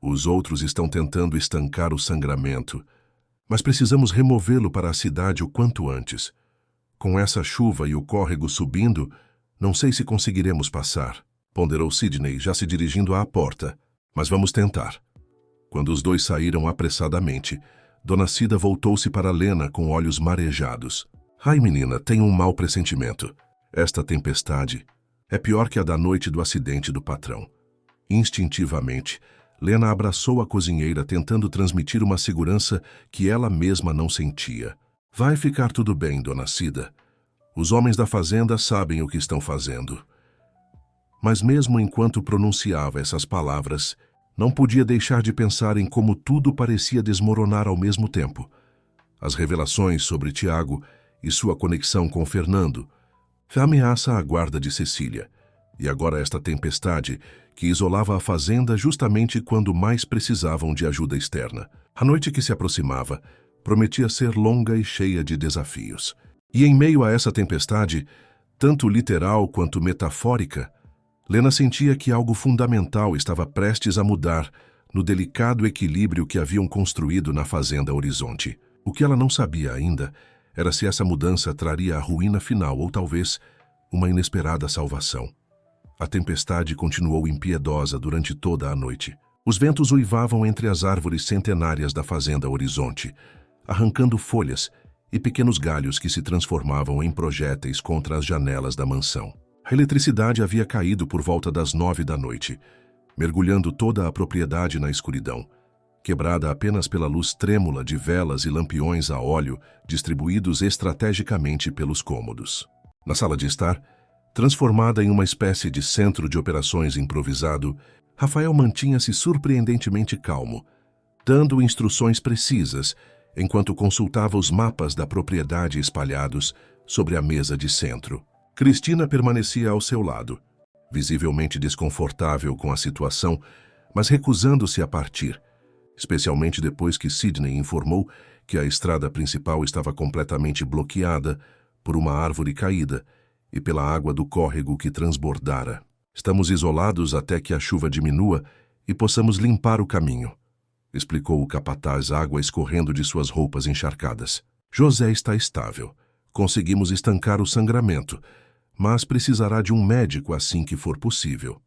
Speaker 1: Os outros estão tentando estancar o sangramento, mas precisamos removê-lo para a cidade o quanto antes. Com essa chuva e o córrego subindo, não sei se conseguiremos passar, ponderou Sidney, já se dirigindo à porta. Mas vamos tentar. Quando os dois saíram apressadamente, Dona Cida voltou-se para Lena com olhos marejados. Ai, menina, tenho um mau pressentimento. Esta tempestade é pior que a da noite do acidente do patrão. Instintivamente, Lena abraçou a cozinheira, tentando transmitir uma segurança que ela mesma não sentia. Vai ficar tudo bem, Dona Cida. Os homens da fazenda sabem o que estão fazendo. Mas mesmo enquanto pronunciava essas palavras, não podia deixar de pensar em como tudo parecia desmoronar ao mesmo tempo. As revelações sobre Tiago e sua conexão com Fernando, a ameaça à guarda de Cecília, e agora esta tempestade que isolava a fazenda justamente quando mais precisavam de ajuda externa. A noite que se aproximava prometia ser longa e cheia de desafios. E em meio a essa tempestade, tanto literal quanto metafórica, Lena sentia que algo fundamental estava prestes a mudar no delicado equilíbrio que haviam construído na Fazenda Horizonte. O que ela não sabia ainda era se essa mudança traria a ruína final ou talvez uma inesperada salvação. A tempestade continuou impiedosa durante toda a noite. Os ventos uivavam entre as árvores centenárias da Fazenda Horizonte, arrancando folhas e pequenos galhos que se transformavam em projéteis contra as janelas da mansão. A eletricidade havia caído por volta das 9 da noite, mergulhando toda a propriedade na escuridão, quebrada apenas pela luz trêmula de velas e lampiões a óleo distribuídos estrategicamente pelos cômodos. Na sala de estar, transformada em uma espécie de centro de operações improvisado, Rafael mantinha-se surpreendentemente calmo, dando instruções precisas enquanto consultava os mapas da propriedade espalhados sobre a mesa de centro. Cristina permanecia ao seu lado, visivelmente desconfortável com a situação, mas recusando-se a partir, especialmente depois que Sidney informou que a estrada principal estava completamente bloqueada por uma árvore caída e pela água do córrego que transbordara. Estamos isolados até que a chuva diminua e possamos limpar o caminho, explicou o capataz, água escorrendo de suas roupas encharcadas. José está estável. Conseguimos estancar o sangramento, mas precisará de um médico assim que for possível.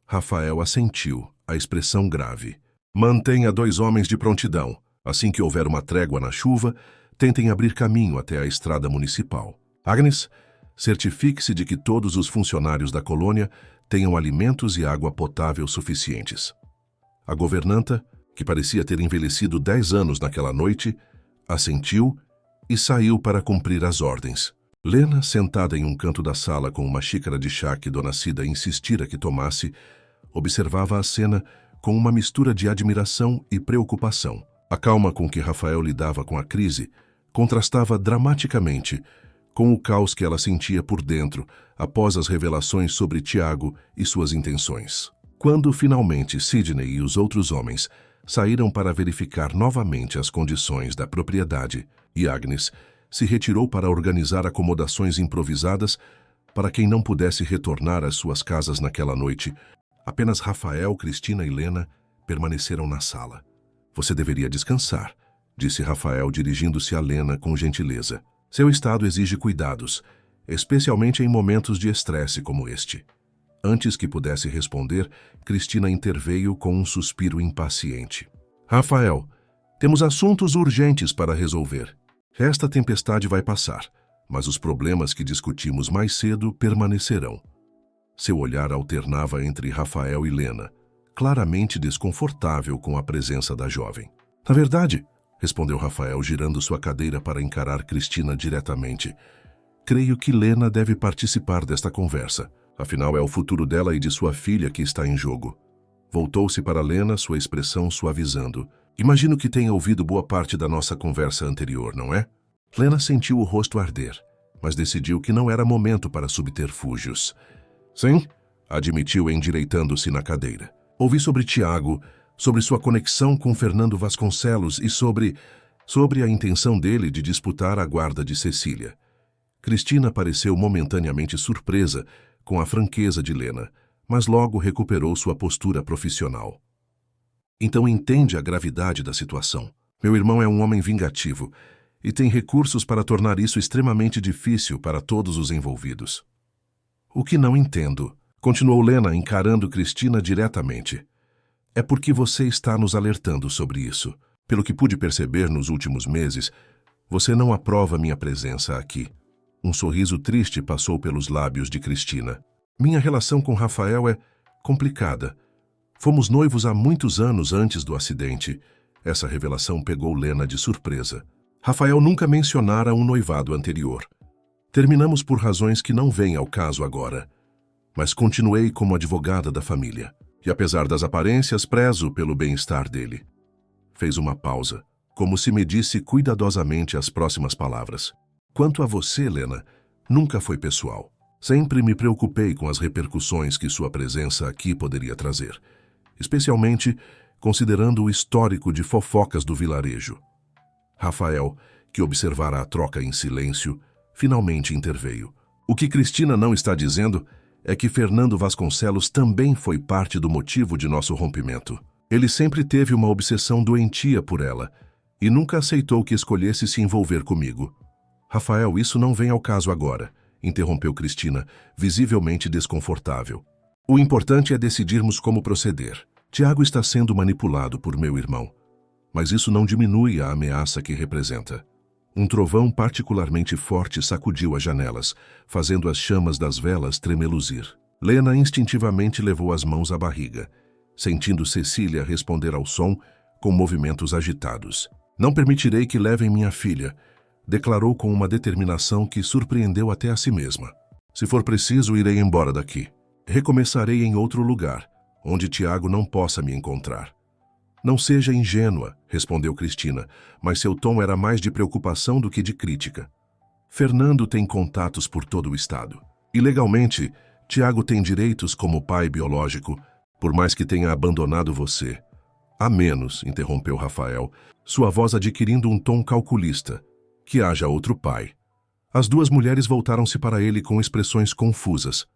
Speaker 1: Rafael assentiu, a expressão grave. Mantenha 2 homens de prontidão. Assim que houver uma trégua na chuva, tentem abrir caminho até a estrada municipal. Agnes, certifique-se de que todos os funcionários da colônia tenham alimentos e água potável suficientes. A governanta, que parecia ter envelhecido 10 anos naquela noite, assentiu e saiu para cumprir as ordens. Lena, sentada em um canto da sala com uma xícara de chá que Dona Cida insistira que tomasse, observava a cena com uma mistura de admiração e preocupação. A calma com que Rafael lidava com a crise contrastava dramaticamente com o caos que ela sentia por dentro após as revelações sobre Tiago e suas intenções. Quando, finalmente, Sidney e os outros homens saíram para verificar novamente as condições da propriedade e Agnes se retirou para organizar acomodações improvisadas para quem não pudesse retornar às suas casas naquela noite, apenas Rafael, Cristina e Lena permaneceram na sala. Você deveria descansar, disse Rafael dirigindo-se a Lena com gentileza. Seu estado exige cuidados, especialmente em momentos de estresse como este. Antes que pudesse responder, Cristina interveio com um suspiro impaciente. Rafael, temos assuntos urgentes para resolver. Esta tempestade vai passar, mas os problemas que discutimos mais cedo permanecerão. Seu olhar alternava entre Rafael e Lena, claramente desconfortável com a presença da jovem. Na verdade, respondeu Rafael, girando sua cadeira para encarar Cristina diretamente, creio que Lena deve participar desta conversa. Afinal, é o futuro dela e de sua filha que está em jogo. Voltou-se para Lena, sua expressão suavizando. Imagino que tenha ouvido boa parte da nossa conversa anterior, não é? Lena sentiu o rosto arder, mas decidiu que não era momento para subterfúgios. Sim, admitiu endireitando-se na cadeira. Ouvi sobre Tiago, sobre sua conexão com Fernando Vasconcelos e sobre a intenção dele de disputar a guarda de Cecília. Cristina pareceu momentaneamente surpresa com a franqueza de Lena, mas logo recuperou sua postura profissional. Então entende a gravidade da situação. Meu irmão é um homem vingativo e tem recursos para tornar isso extremamente difícil para todos os envolvidos. O que não entendo, continuou Lena encarando Cristina diretamente, é porque você está nos alertando sobre isso. Pelo que pude perceber nos últimos meses, você não aprova minha presença aqui. Um sorriso triste passou pelos lábios de Cristina. Minha relação com Rafael é complicada. Fomos noivos há muitos anos antes do acidente. Essa revelação pegou Lena de surpresa. Rafael nunca mencionara um noivado anterior. Terminamos por razões que não vêm ao caso agora. Mas continuei como advogada da família. E apesar das aparências, prezo pelo bem-estar dele. Fez uma pausa, como se medisse cuidadosamente as próximas palavras. Quanto a você, Lena, nunca foi pessoal. Sempre me preocupei com as repercussões que sua presença aqui poderia trazer, especialmente considerando o histórico de fofocas do vilarejo. Rafael, que observara a troca em silêncio, finalmente interveio. O que Cristina não está dizendo é que Fernando Vasconcelos também foi parte do motivo de nosso rompimento. Ele sempre teve uma obsessão doentia por ela e nunca aceitou que escolhesse se envolver comigo. Rafael, isso não vem ao caso agora, interrompeu Cristina, visivelmente desconfortável. O importante é decidirmos como proceder. Tiago está sendo manipulado por meu irmão, mas isso não diminui a ameaça que representa. Um trovão particularmente forte sacudiu as janelas, fazendo as chamas das velas tremeluzir. Lena instintivamente levou as mãos à barriga, sentindo Cecília responder ao som com movimentos agitados. Não permitirei que levem minha filha, declarou com uma determinação que surpreendeu até a si mesma. Se for preciso, irei embora daqui. Recomeçarei em outro lugar, onde Tiago não possa me encontrar. Não seja ingênua, respondeu Cristina, mas seu tom era mais de preocupação do que de crítica. Fernando tem contatos por todo o estado. E legalmente, Tiago tem direitos como pai biológico, por mais que tenha abandonado você. A menos, interrompeu Rafael, sua voz adquirindo um tom calculista, que haja outro pai. As duas mulheres voltaram-se para ele com expressões confusas.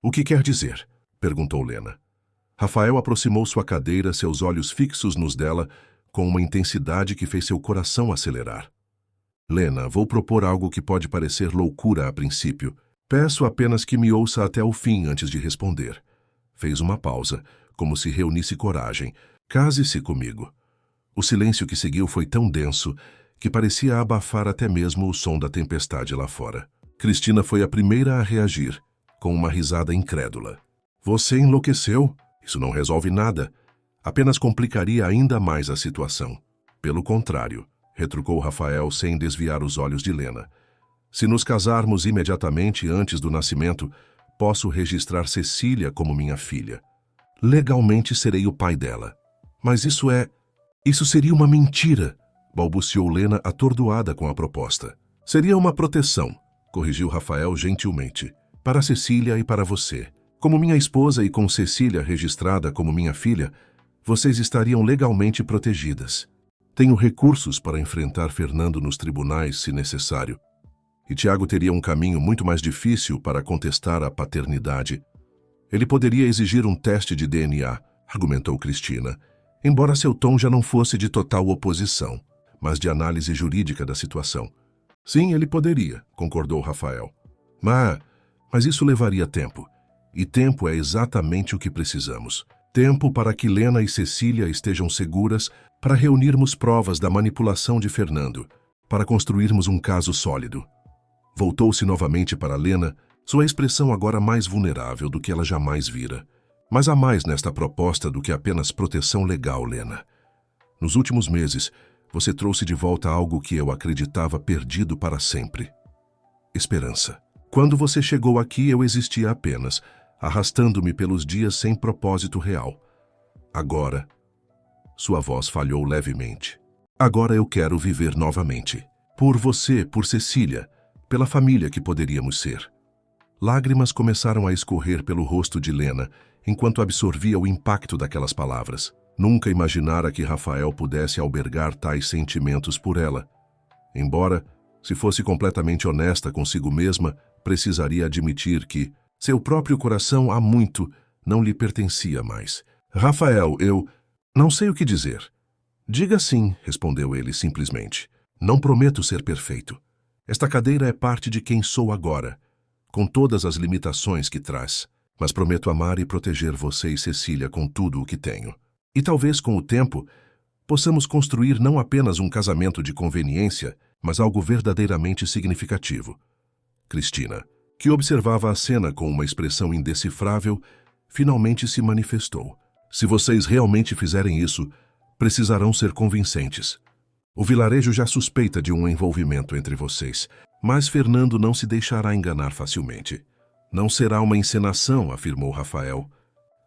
Speaker 1: O que quer dizer? Perguntou Lena. Rafael aproximou sua cadeira, seus olhos fixos nos dela, com uma intensidade que fez seu coração acelerar. Lena, vou propor algo que pode parecer loucura a princípio. Peço apenas que me ouça até o fim antes de responder. Fez uma pausa, como se reunisse coragem. Case-se comigo. O silêncio que seguiu foi tão denso que parecia abafar até mesmo o som da tempestade lá fora. Cristina foi a primeira a reagir, com uma risada incrédula. Você enlouqueceu? Isso não resolve nada. Apenas complicaria ainda mais a situação. Pelo contrário, retrucou Rafael sem desviar os olhos de Lena. Se nos casarmos imediatamente antes do nascimento, posso registrar Cecília como minha filha. Legalmente serei o pai dela. Mas isso seria uma mentira, balbuciou Lena atordoada com a proposta. Seria uma proteção, corrigiu Rafael gentilmente, para Cecília e para você. Como minha esposa e com Cecília registrada como minha filha, vocês estariam legalmente protegidas. Tenho recursos para enfrentar Fernando nos tribunais, se necessário. E Tiago teria um caminho muito mais difícil para contestar a paternidade. Ele poderia exigir um teste de DNA, argumentou Cristina, embora seu tom já não fosse de total oposição, mas de análise jurídica da situação. Sim, ele poderia, concordou Rafael. Mas isso levaria tempo. E tempo é exatamente o que precisamos. Tempo para que Lena e Cecília estejam seguras, para reunirmos provas da manipulação de Fernando, para construirmos um caso sólido. Voltou-se novamente para Lena, sua expressão agora mais vulnerável do que ela jamais vira. Mas há mais nesta proposta do que apenas proteção legal, Lena. Nos últimos meses, você trouxe de volta algo que eu acreditava perdido para sempre. Esperança. Quando você chegou aqui, eu existia apenas, arrastando-me pelos dias sem propósito real. Agora, sua voz falhou levemente. Agora eu quero viver novamente. Por você, por Cecília, pela família que poderíamos ser. Lágrimas começaram a escorrer pelo rosto de Lena, enquanto absorvia o impacto daquelas palavras. Nunca imaginara que Rafael pudesse albergar tais sentimentos por ela. Embora, se fosse completamente honesta consigo mesma, precisaria admitir que seu próprio coração há muito não lhe pertencia mais. Rafael, eu não sei o que dizer. Diga sim, respondeu ele simplesmente. Não prometo ser perfeito. Esta cadeira é parte de quem sou agora, com todas as limitações que traz. Mas prometo amar e proteger você e Cecília com tudo o que tenho. E talvez, com o tempo, possamos construir não apenas um casamento de conveniência, mas algo verdadeiramente significativo. Cristina, que observava a cena com uma expressão indecifrável, finalmente se manifestou. Se vocês realmente fizerem isso, precisarão ser convincentes. O vilarejo já suspeita de um envolvimento entre vocês, mas Fernando não se deixará enganar facilmente. Não será uma encenação, afirmou Rafael,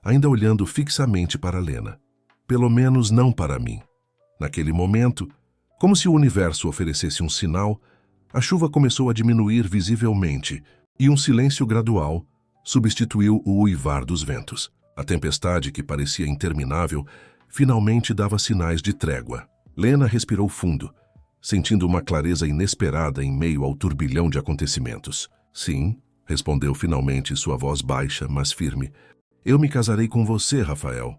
Speaker 1: ainda olhando fixamente para Lena. Pelo menos não para mim. Naquele momento, como se o universo oferecesse um sinal, a chuva começou a diminuir visivelmente e um silêncio gradual substituiu o uivar dos ventos. A tempestade, que parecia interminável, finalmente dava sinais de trégua. Lena respirou fundo, sentindo uma clareza inesperada em meio ao turbilhão de acontecimentos. Sim, respondeu finalmente sua voz baixa, mas firme. Eu me casarei com você, Rafael.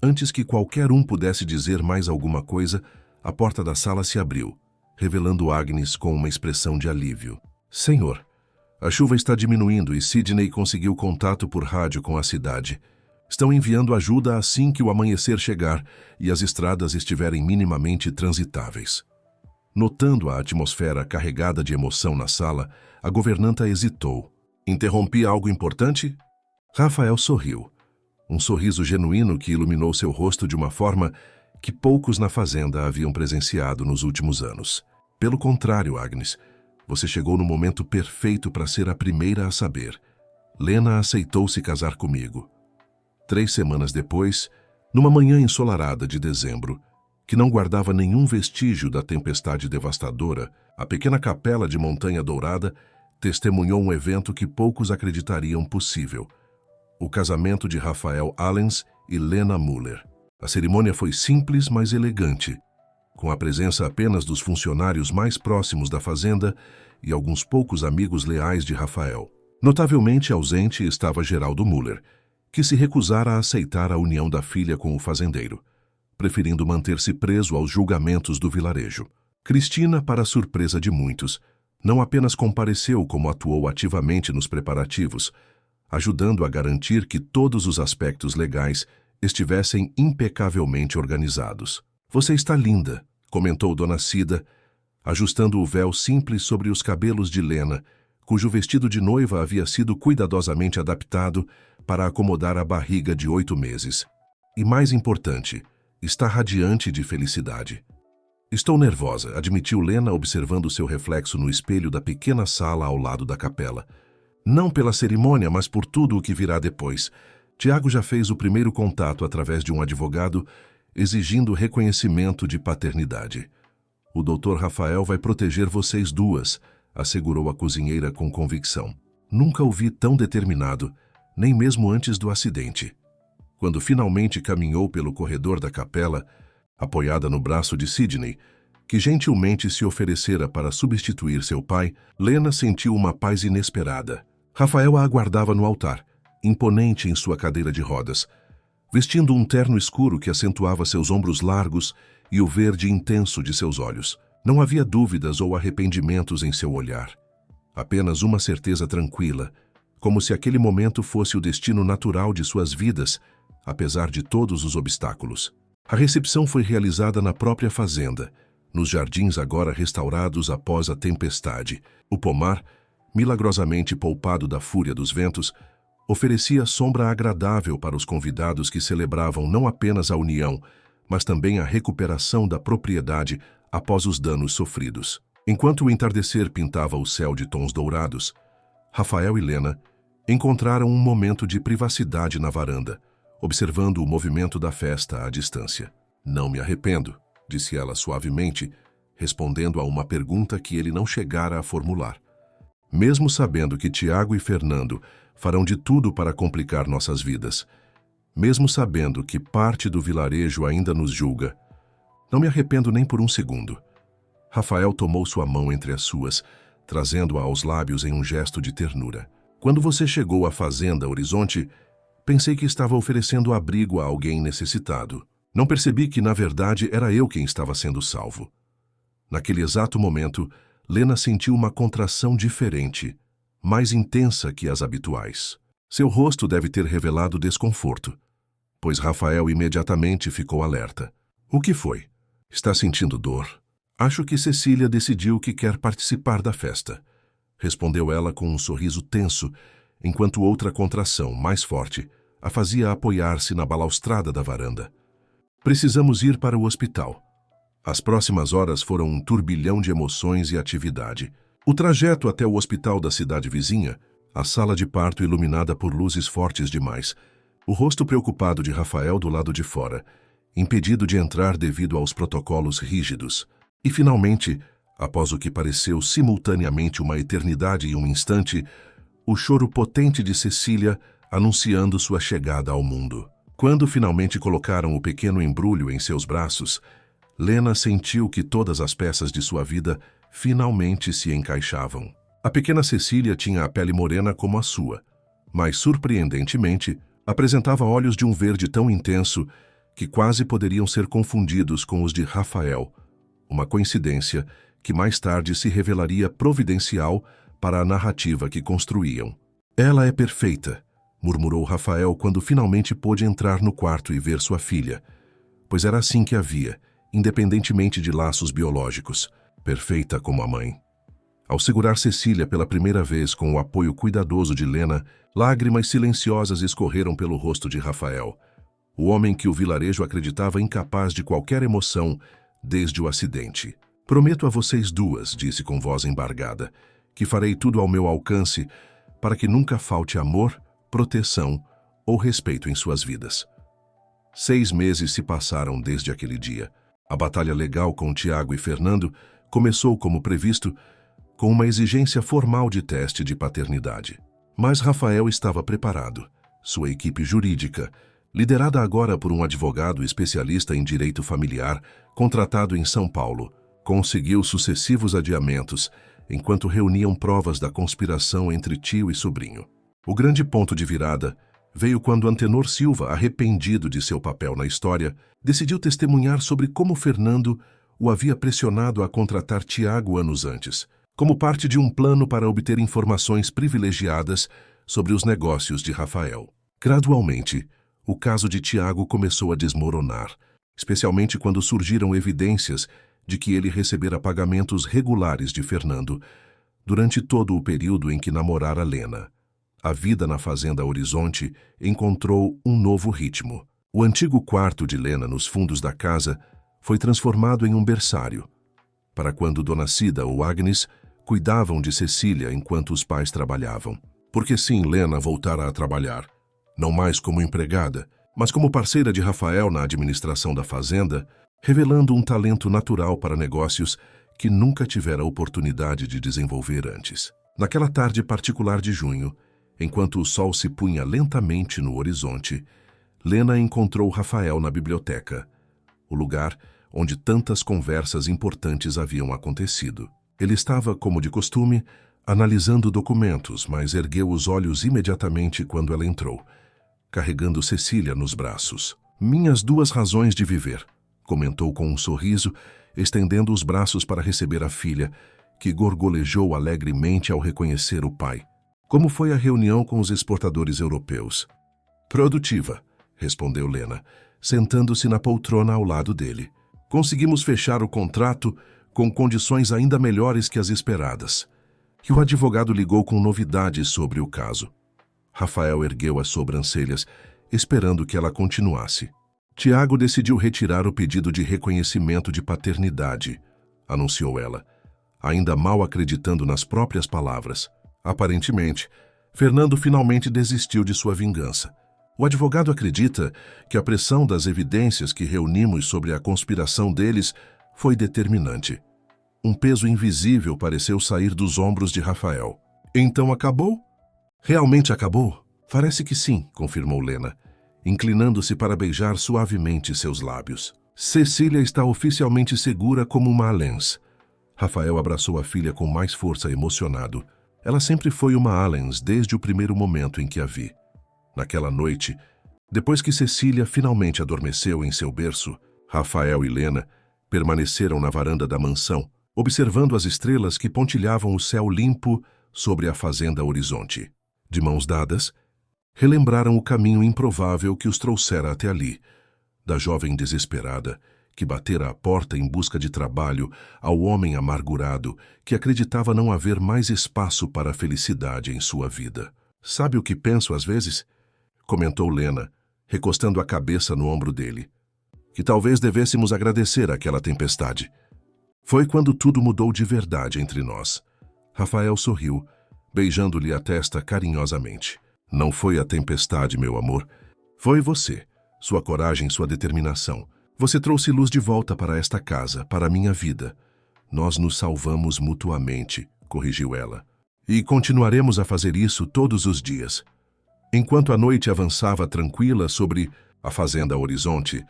Speaker 1: Antes que qualquer um pudesse dizer mais alguma coisa, a porta da sala se abriu, revelando Agnes com uma expressão de alívio. Senhor, a chuva está diminuindo e Sidney conseguiu contato por rádio com a cidade. Estão enviando ajuda assim que o amanhecer chegar e as estradas estiverem minimamente transitáveis. Notando a atmosfera carregada de emoção na sala, a governanta hesitou. Interrompi algo importante? Rafael sorriu. Um sorriso genuíno que iluminou seu rosto de uma forma que poucos na fazenda haviam presenciado nos últimos anos. Pelo contrário, Agnes, você chegou no momento perfeito para ser a primeira a saber. Lena aceitou se casar comigo. 3 semanas depois, numa manhã ensolarada de dezembro, que não guardava nenhum vestígio da tempestade devastadora, a pequena capela de Montanha Dourada testemunhou um evento que poucos acreditariam possível. O casamento de Rafael Allens e Lena Muller. A cerimônia foi simples, mas elegante, com a presença apenas dos funcionários mais próximos da fazenda e alguns poucos amigos leais de Rafael. Notavelmente ausente estava Geraldo Muller, que se recusara a aceitar a união da filha com o fazendeiro, preferindo manter-se preso aos julgamentos do vilarejo. Cristina, para a surpresa de muitos, não apenas compareceu como atuou ativamente nos preparativos, ajudando a garantir que todos os aspectos legais estivessem impecavelmente organizados. Você está linda, comentou Dona Cida, ajustando o véu simples sobre os cabelos de Lena, cujo vestido de noiva havia sido cuidadosamente adaptado para acomodar a barriga de 8 meses. E mais importante, está radiante de felicidade. Estou nervosa, admitiu Lena observando seu reflexo no espelho da pequena sala ao lado da capela. Não pela cerimônia, mas por tudo o que virá depois. Tiago já fez o primeiro contato através de um advogado, exigindo reconhecimento de paternidade. O Dr. Rafael vai proteger vocês duas, assegurou a cozinheira com convicção. Nunca o vi tão determinado, nem mesmo antes do acidente. Quando finalmente caminhou pelo corredor da capela, apoiada no braço de Sidney, que gentilmente se oferecera para substituir seu pai, Lena sentiu uma paz inesperada. Rafael a aguardava no altar, imponente em sua cadeira de rodas, vestindo um terno escuro que acentuava seus ombros largos e o verde intenso de seus olhos. Não havia dúvidas ou arrependimentos em seu olhar. Apenas uma certeza tranquila, como se aquele momento fosse o destino natural de suas vidas, apesar de todos os obstáculos. A recepção foi realizada na própria fazenda, nos jardins agora restaurados após a tempestade. O pomar, milagrosamente poupado da fúria dos ventos, oferecia sombra agradável para os convidados que celebravam não apenas a união, mas também a recuperação da propriedade após os danos sofridos. Enquanto o entardecer pintava o céu de tons dourados, Rafael e Lena encontraram um momento de privacidade na varanda, observando o movimento da festa à distância. Não me arrependo, disse ela suavemente, respondendo a uma pergunta que ele não chegara a formular. Mesmo sabendo que Tiago e Fernando farão de tudo para complicar nossas vidas, mesmo sabendo que parte do vilarejo ainda nos julga, não me arrependo nem por um segundo. Rafael tomou sua mão entre as suas, trazendo-a aos lábios em um gesto de ternura. Quando você chegou à fazenda Horizonte, pensei que estava oferecendo abrigo a alguém necessitado. Não percebi que, na verdade, era eu quem estava sendo salvo. Naquele exato momento, Lena sentiu uma contração diferente, mais intensa que as habituais. Seu rosto deve ter revelado desconforto, pois Rafael imediatamente ficou alerta. O que foi? Está sentindo dor? Acho que Cecília decidiu que quer participar da festa, respondeu ela com um sorriso tenso, enquanto outra contração, mais forte, a fazia apoiar-se na balaustrada da varanda. Precisamos ir para o hospital. As próximas horas foram um turbilhão de emoções e atividade. O trajeto até o hospital da cidade vizinha, a sala de parto iluminada por luzes fortes demais, o rosto preocupado de Rafael do lado de fora, impedido de entrar devido aos protocolos rígidos. E, finalmente, após o que pareceu simultaneamente uma eternidade e um instante, o choro potente de Cecília anunciando sua chegada ao mundo. Quando finalmente colocaram o pequeno embrulho em seus braços, Lena sentiu que todas as peças de sua vida finalmente se encaixavam. A pequena Cecília tinha a pele morena como a sua, mas, surpreendentemente, apresentava olhos de um verde tão intenso que quase poderiam ser confundidos com os de Rafael, uma coincidência que mais tarde se revelaria providencial para a narrativa que construíam. Ela é perfeita, murmurou Rafael quando finalmente pôde entrar no quarto e ver sua filha, pois era assim que havia, independentemente de laços biológicos, perfeita como a mãe. Ao segurar Cecília pela primeira vez com o apoio cuidadoso de Lena, lágrimas silenciosas escorreram pelo rosto de Rafael, o homem que o vilarejo acreditava incapaz de qualquer emoção desde o acidente. Prometo a vocês duas, disse com voz embargada, que farei tudo ao meu alcance para que nunca falte amor, proteção ou respeito em suas vidas. 6 meses se passaram desde aquele dia. A batalha legal com Tiago e Fernando começou como previsto, com uma exigência formal de teste de paternidade. Mas Rafael estava preparado. Sua equipe jurídica, liderada agora por um advogado especialista em direito familiar, contratado em São Paulo, conseguiu sucessivos adiamentos, enquanto reuniam provas da conspiração entre tio e sobrinho. O grande ponto de virada veio quando Antenor Silva, arrependido de seu papel na história, decidiu testemunhar sobre como Fernando o havia pressionado a contratar Tiago anos antes, como parte de um plano para obter informações privilegiadas sobre os negócios de Rafael. Gradualmente, o caso de Tiago começou a desmoronar, especialmente quando surgiram evidências de que ele recebera pagamentos regulares de Fernando durante todo o período em que namorara Lena. A vida na fazenda Horizonte encontrou um novo ritmo. O antigo quarto de Lena nos fundos da casa foi transformado em um berçário, para quando Dona Cida ou Agnes cuidavam de Cecília enquanto os pais trabalhavam. Porque sim, Lena voltara a trabalhar, não mais como empregada, mas como parceira de Rafael na administração da fazenda, revelando um talento natural para negócios que nunca tivera oportunidade de desenvolver antes. Naquela tarde particular de junho, enquanto o sol se punha lentamente no horizonte, Lena encontrou Rafael na biblioteca, o lugar onde tantas conversas importantes haviam acontecido. Ele estava, como de costume, analisando documentos, mas ergueu os olhos imediatamente quando ela entrou, carregando Cecília nos braços. Minhas 2 razões de viver, comentou com um sorriso, estendendo os braços para receber a filha, que gorgolejou alegremente ao reconhecer o pai. Como foi a reunião com os exportadores europeus? Produtiva, respondeu Lena, sentando-se na poltrona ao lado dele. Conseguimos fechar o contrato com condições ainda melhores que as esperadas. E o advogado ligou com novidades sobre o caso. Rafael ergueu as sobrancelhas, esperando que ela continuasse. Tiago decidiu retirar o pedido de reconhecimento de paternidade, anunciou ela, ainda mal acreditando nas próprias palavras. Aparentemente, Fernando finalmente desistiu de sua vingança. O advogado acredita que a pressão das evidências que reunimos sobre a conspiração deles foi determinante. Um peso invisível pareceu sair dos ombros de Rafael. Então acabou? Realmente acabou? Parece que sim, confirmou Lena, inclinando-se para beijar suavemente seus lábios. Cecília está oficialmente segura como uma Allens. Rafael abraçou a filha com mais força, emocionado. Ela sempre foi uma Allens desde o primeiro momento em que a vi. Naquela noite, depois que Cecília finalmente adormeceu em seu berço, Rafael e Lena permaneceram na varanda da mansão, observando as estrelas que pontilhavam o céu limpo sobre a fazenda Horizonte. De mãos dadas, relembraram o caminho improvável que os trouxera até ali, da jovem desesperada que batera à porta em busca de trabalho ao homem amargurado que acreditava não haver mais espaço para a felicidade em sua vida. Sabe o que penso às vezes? Comentou Lena, recostando a cabeça no ombro dele. Que talvez devêssemos agradecer aquela tempestade. Foi quando tudo mudou de verdade entre nós. Rafael sorriu, beijando-lhe a testa carinhosamente. Não foi a tempestade, meu amor. Foi você, sua coragem, sua determinação. Você trouxe luz de volta para esta casa, para a minha vida. Nós nos salvamos mutuamente, corrigiu ela. E continuaremos a fazer isso todos os dias. Enquanto a noite avançava tranquila sobre a fazenda Horizonte,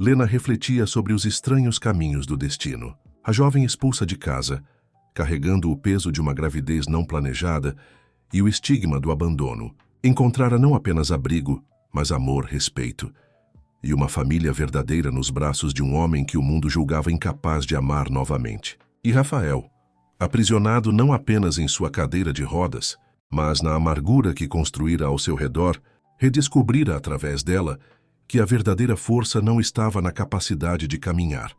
Speaker 1: Lena refletia sobre os estranhos caminhos do destino. A jovem expulsa de casa, carregando o peso de uma gravidez não planejada e o estigma do abandono, encontrara não apenas abrigo, mas amor, respeito e uma família verdadeira nos braços de um homem que o mundo julgava incapaz de amar novamente. E Rafael, aprisionado não apenas em sua cadeira de rodas, mas na amargura que construíra ao seu redor, redescobrira através dela que a verdadeira força não estava na capacidade de caminhar,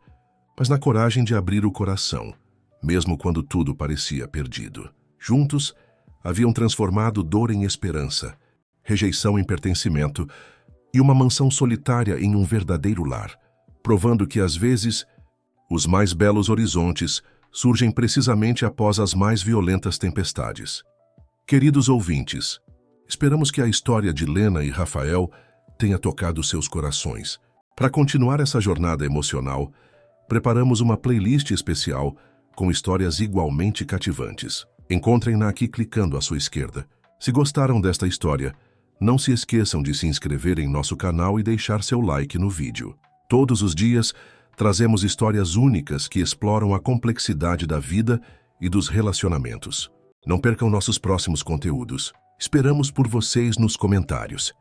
Speaker 1: mas na coragem de abrir o coração, mesmo quando tudo parecia perdido. Juntos, haviam transformado dor em esperança, rejeição em pertencimento e uma mansão solitária em um verdadeiro lar, provando que, às vezes, os mais belos horizontes surgem precisamente após as mais violentas tempestades. Queridos ouvintes, esperamos que a história de Lena e Rafael tenha tocado seus corações. Para continuar essa jornada emocional, preparamos uma playlist especial com histórias igualmente cativantes. Encontrem-na aqui clicando à sua esquerda. Se gostaram desta história, não se esqueçam de se inscrever em nosso canal e deixar seu like no vídeo. Todos os dias, trazemos histórias únicas que exploram a complexidade da vida e dos relacionamentos. Não percam nossos próximos conteúdos. Esperamos por vocês nos comentários.